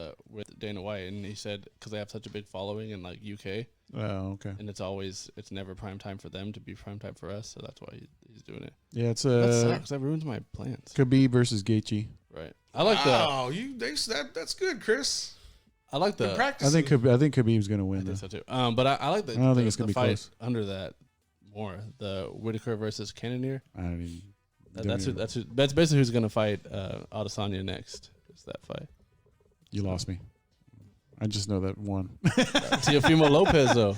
Dana White, and he said because they have such a big following in like UK. Oh, okay. And it's never prime time for them to be prime time for us, so that's why he's doing it. Yeah, it's that sucks. That ruins my plans. Khabib versus Gaethje. Right. I like that's good, Chris. I like the I think Khabib's gonna win. I think so too. But I like the. I don't think it's gonna be fight close. Under that more the Whitaker versus Cannonier. I don't even. That's basically who's gonna fight Adesanya next. Is that fight? You lost me. I just know that one. Teofimo Lopez though.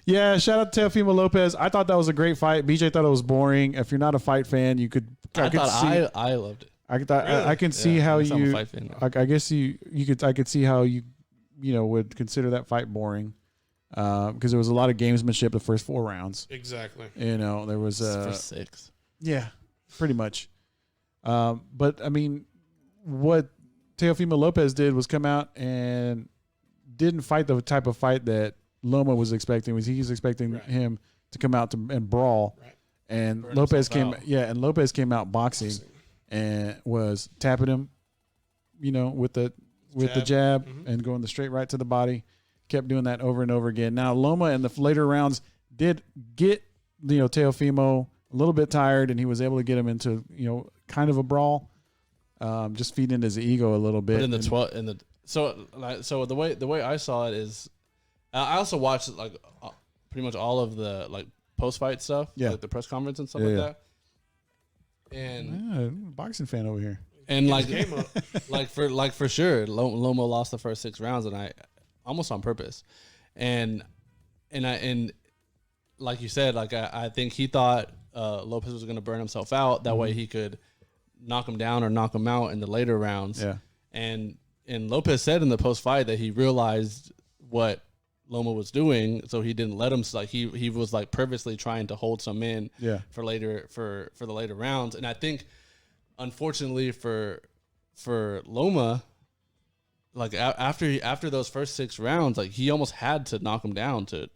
Yeah, shout out to Teofimo Lopez. I thought that was a great fight. BJ thought it was boring. If you're not a fight fan, you could. I loved it. I can see how you. I guess I could see how you would consider that fight boring, because there was a lot of gamesmanship the first 4 rounds. Exactly. There was first 6. Yeah, pretty much. But I mean, what Teofimo Lopez did was come out and didn't fight the type of fight that Loma was expecting. He was expecting him to come out and brawl, and Lopez came out boxing. And was tapping him, with the jab and going the straight right to the body. Kept doing that over and over again. Now Loma in the later rounds did get Teofimo a little bit tired, and he was able to get him into kind of a brawl, just feeding his ego a little bit. But so the way I saw it is, I also watched like pretty much all of the like post fight stuff, like the press conference and stuff that. And boxing fan over here. And for sure, Loma lost the first 6 rounds, and I almost on purpose. And like you said, like I think he thought Lopez was going to burn himself out. That way he could knock him down or knock him out in the later rounds. Yeah. And Lopez said in the post fight that he realized what Loma was doing, so he didn't let him. Like he was like purposely trying to hold some in for the later rounds. And I think, unfortunately for Loma, like after those first 6 rounds, like he almost had to knock him down to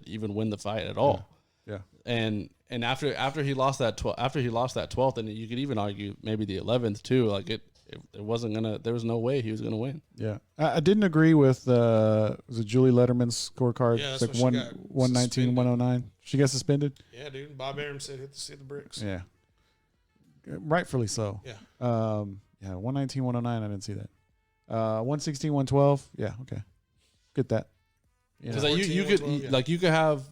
even win the fight at all. Yeah. And after he lost that 12th, and you could even argue maybe the 11th too. Like it wasn't gonna. There was no way he was gonna win. Yeah, I didn't agree with was it Julie Letterman's scorecard? Yeah, it's like 119, 109. She got suspended. Yeah, dude. Bob Arum said hit the bricks. Yeah, rightfully so. Yeah. Yeah, 119, 109. I didn't see that. 116, 112. Yeah, okay. Get that. Because you could have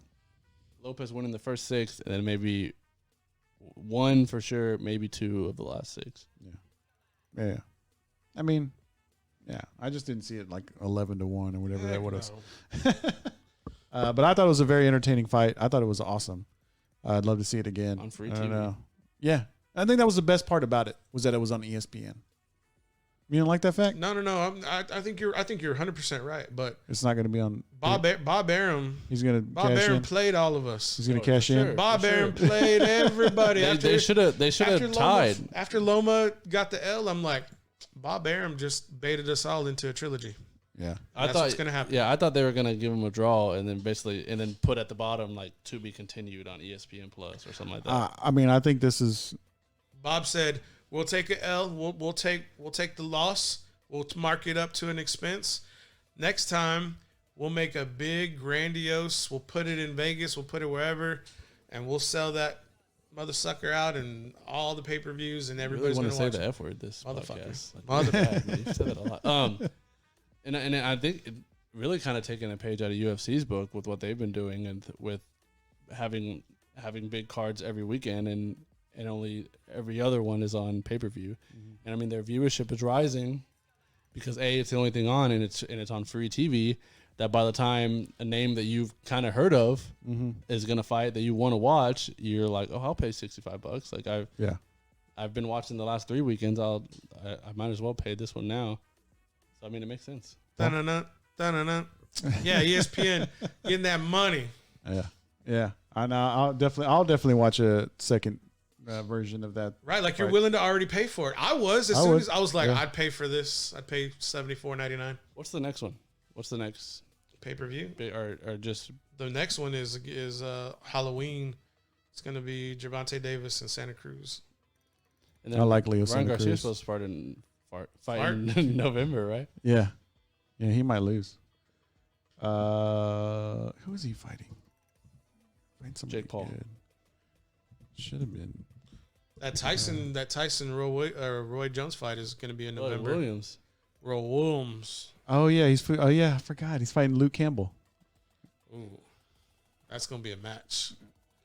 Lopez winning the first 6, and then maybe 1 for sure, maybe 2 of the last 6. Yeah. I mean, yeah. I just didn't see it like 11-1 or whatever that was. But I thought it was a very entertaining fight. I thought it was awesome. I'd love to see it again on free TV. I don't know. Yeah, I think that was the best part about it was that it was on ESPN. You don't like that fact? No. I think you're 100% right, but it's not going to be on. Bob Arum. He's going to. Bob Arum played all of us. He's going to cash in. Bob Arum played everybody. They should have tied. After Loma got the L, I'm like, Bob Arum just baited us all into a trilogy. Yeah, I thought what's gonna happen. Yeah, I thought they were gonna give him a draw and then put at the bottom like to be continued on ESPN Plus or something like that. I mean, I think this is. Bob said, "We'll take an L. We'll take the loss. We'll mark it up to an expense. Next time, we'll make a big, grandiose. We'll put it in Vegas. We'll put it wherever, and we'll sell that mother sucker out and all the pay-per-views and everybody's really going to say the F word this motherfuckers. Motherfucker. You've said that a lot. And I think it really kind of taken a page out of UFC's book with what they've been doing and with having big cards every weekend and only every other one is on pay-per-view. Mm-hmm. And I mean their viewership is rising because it's the only thing on and it's on free TV that by the time a name that you've kind of heard of is going to fight that you want to watch, you're like, "Oh, I'll pay $65." Like I've been watching the last 3 weekends. I might as well pay this one now. So, I mean, it makes sense. Yeah, ESPN getting that money. Yeah. I know. I'll definitely watch a second version of that. Right, like you're willing to already pay for it. I was like, I'd pay for this. I'd pay $74.99. What's the next one? What's the next pay-per-view? Or just the next one is Halloween. It's going to be Gervonta Davis and Santa Cruz. And then I like Leo Ryan Santa Garcia's Cruz. supposed to fight in November, right? Yeah, he might lose. Who is he fighting? Jake Paul. Good. Should have been that Tyson Roy Jones fight is going to be in November. Roy Williams. Oh yeah, I forgot he's fighting Luke Campbell. Ooh, that's going to be a match.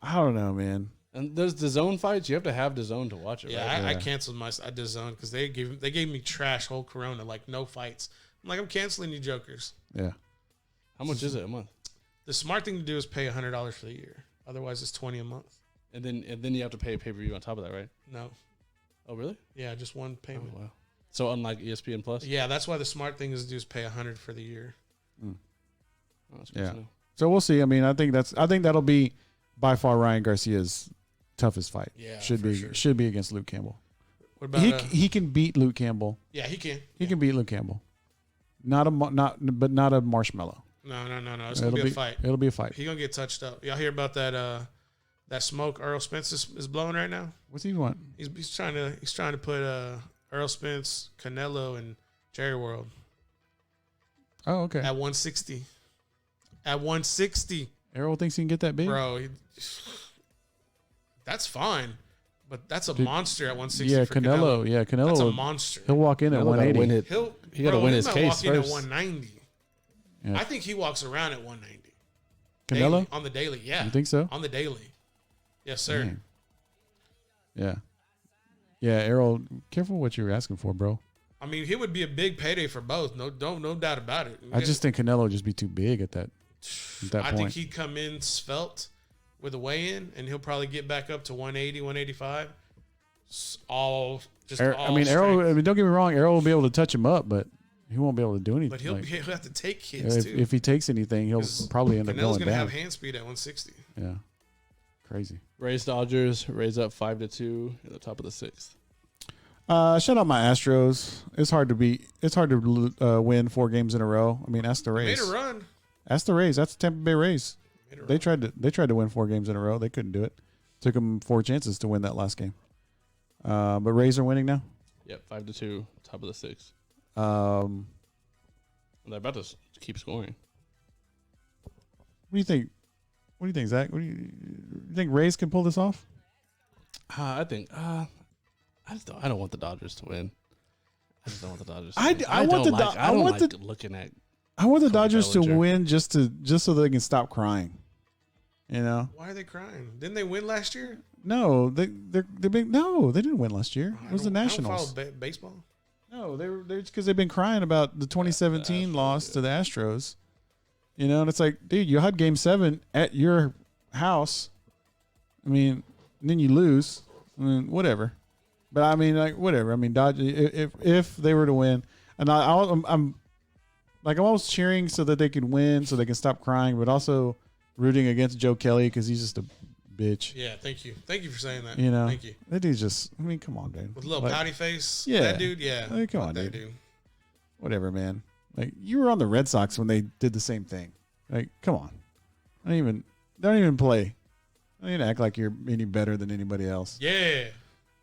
I don't know, man. And there's the zone fights. You have to have the zone to watch it. Yeah, right? I canceled my DAZN because they gave me trash whole Corona, like no fights. I'm like, I'm canceling you jokers. Yeah. How much is it a month? The smart thing to do is pay $100 for the year. Otherwise, it's $20 a month. And then you have to pay a pay-per-view on top of that, right? No. Oh, really? Yeah, just one payment. Oh, wow. So unlike ESPN Plus. Yeah, that's why the smart thing is to do is pay $100 for the year. Oh, that's good to know. So we'll see. I mean, I think that'll be by far Ryan Garcia's toughest fight. Yeah, should be against Luke Campbell. What about he can beat Luke Campbell. Yeah, he can. He can beat Luke Campbell. Not a marshmallow. No. It's gonna be a fight. It'll be a fight. He gonna get touched up. Y'all hear about that smoke Earl Spence is blowing right now? What's he want? He's trying to put Earl Spence, Canelo, and Jerry World. Oh, okay. At 160. At 160. Errol thinks he can get that big? Bro, that's fine. But that's a monster at 160. Yeah, for Canelo. Yeah, Canelo. That's a monster. He'll walk in at 180. He got to win his case walk in first. at 190. Yeah. I think he walks around at 190. Canelo? Daily, on the daily, yeah. You think so? On the daily. Yes, sir. Man. Yeah. Yeah, Errol, careful what you're asking for, bro. I mean, he would be a big payday for both. No doubt about it. I just think Canelo would just be too big at that point. I think he'd come in svelte with a weigh-in, and he'll probably get back up to 180, 185. Errol, don't get me wrong, Errol will be able to touch him up, but he won't be able to do anything. But he'll have to take hits, too. If he takes anything, he'll probably end up going down. Canelo's going to have hand speed at 160. Yeah. Crazy. Rays Dodgers, Rays up 5-2 at the top of the 6th. Shout out my Astros. It's hard to win 4 games in a row. I mean, ask the Rays. Made a run. Ask the Rays. That's the Tampa Bay Rays. They tried to win 4 games in a row. They couldn't do it. Took them 4 chances to win that last game. But Rays are winning now. Yep, 5-2, top of the 6th. They're about to keep scoring. What do you think? What do you think, Zach? You think Rays can pull this off? I think I don't want the Dodgers to win. I just don't want the Dodgers. I want looking at. I want the Dodgers to win just so they can stop crying. You know? Why are they crying? Didn't they win last year? No, they didn't win last year. It was the Nationals. I don't follow baseball. No, they're because they've been crying about the 2017 loss to the Astros. You know, and it's like, dude, you had Game 7 at your house. I mean, and then you lose. I mean, whatever. But I mean, like, whatever. I mean, Dodgers, if they were to win, and I'm almost cheering so that they can win, so they can stop crying, but also rooting against Joe Kelly because he's just a bitch. Yeah, thank you for saying that. You know, thank you. That dude's just. I mean, come on, dude. With a little pouty face. Yeah, that dude. Yeah, I mean, come on, dude. Whatever, man. Like, you were on the Red Sox when they did the same thing. Like, come on. Don't even play. Don't even act like you're any better than anybody else. Yeah.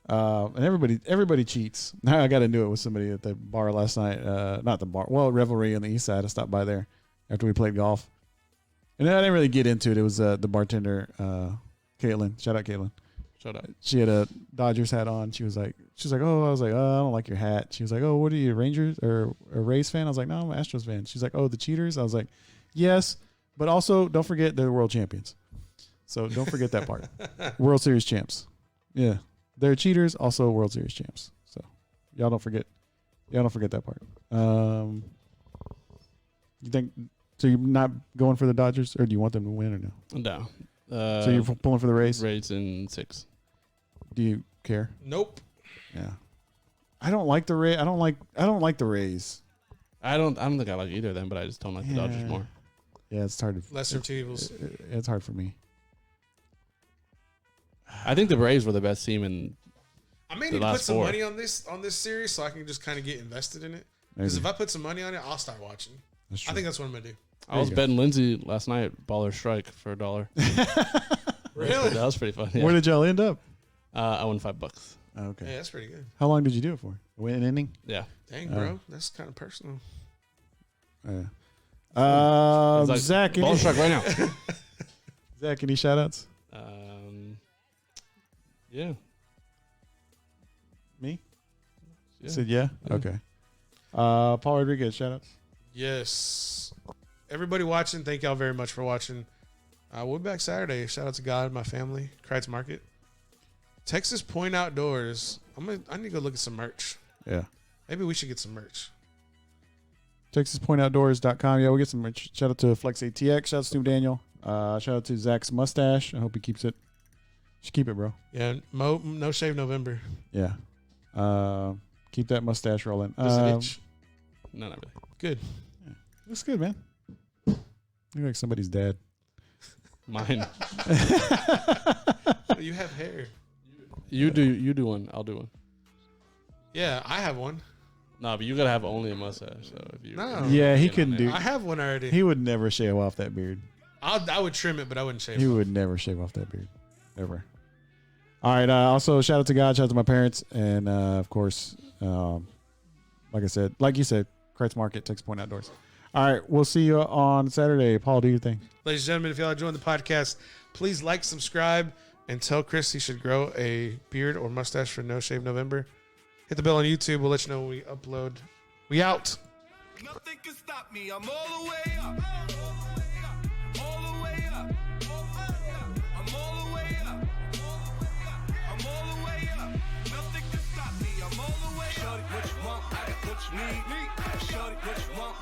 And everybody cheats. Now I got to do it with somebody at the bar last night. Not the bar. Well, Revelry on the east side. I stopped by there after we played golf. And I didn't really get into it. It was the bartender, Caitlin. Shout out, Caitlin. Shout out. She had a Dodgers hat on. She was like, oh, I was like, oh, I don't like your hat. She was like, oh, what are you, Rangers or a Rays fan? I was like, no, I'm an Astros fan. She's like, oh, the cheaters? I was like, yes, but also don't forget they're world champions. So don't forget that part. World Series champs. Yeah. They're cheaters, also World Series champs. So y'all don't forget that part. You think so? You're not going for the Dodgers, or do you want them to win or no? No. So you're pulling for the Rays? Rays in 6. Do you care? Nope. Yeah. I don't like the Rays. I don't like the Rays. I don't think I like either of them, but I just don't like the Dodgers more. Yeah, it's hard to lesser two evils. It's hard for me. I think the Braves were the best team in. I may need to put some money on this series so I can just kind of get invested in it. Because if I put some money on it, I'll start watching. I think that's what I'm gonna do. I was betting Lindsay last night, baller strike for $1. Really? That was pretty fun. Yeah. Where did y'all end up? I won $5. Okay. Yeah, that's pretty good. How long did you do it for? An inning? Yeah. Dang, bro, that's kind of personal. Yeah. Zach, baller strike right now. Zach, any shout outs? Yeah. Me? Yeah. Said yeah? Okay. Paul Rodriguez, shout outs. Yes. Everybody watching, thank y'all very much for watching. We'll be back Saturday. Shout out to God, my family, Kreitz Market. Texas Point Outdoors. I need to go look at some merch. Yeah. Maybe we should get some merch. TexasPointOutdoors.com. Yeah, we'll get some merch. Shout out to Flex ATX. Shout out to Stu Daniel. Shout out to Zach's mustache. I hope he keeps it. Should keep it, bro. Yeah, no shave November. Yeah. Keep that mustache rolling. Does it itch? No, not really. Good. Yeah. Looks good, man. You look like somebody's dad. Mine. You have hair. You do one. I'll do one. Yeah, I have one. No, but you gotta have only a mustache. So if you yeah, he couldn't do. I have one already. He would never shave off that beard. I would trim it, but I wouldn't shave. He would never shave off that beard, ever. All right. Also, shout out to God. Shout out to my parents, and of course, like you said, Kreitz Market, Texas Point Outdoors. All right, we'll see you on Saturday. Paul, do your thing. Ladies and gentlemen, if y'all enjoying the podcast, please like, subscribe, and tell Chris he should grow a beard or mustache for No Shave November. Hit the bell on YouTube. We'll let you know when we upload. We out. Nothing can stop me. I'm all the way up. All the way up. I'm all the way up. I'm all the way up. Nothing can stop me. I'm all the way up. Shorty, what you want? I got what you need. Shorty, what you want?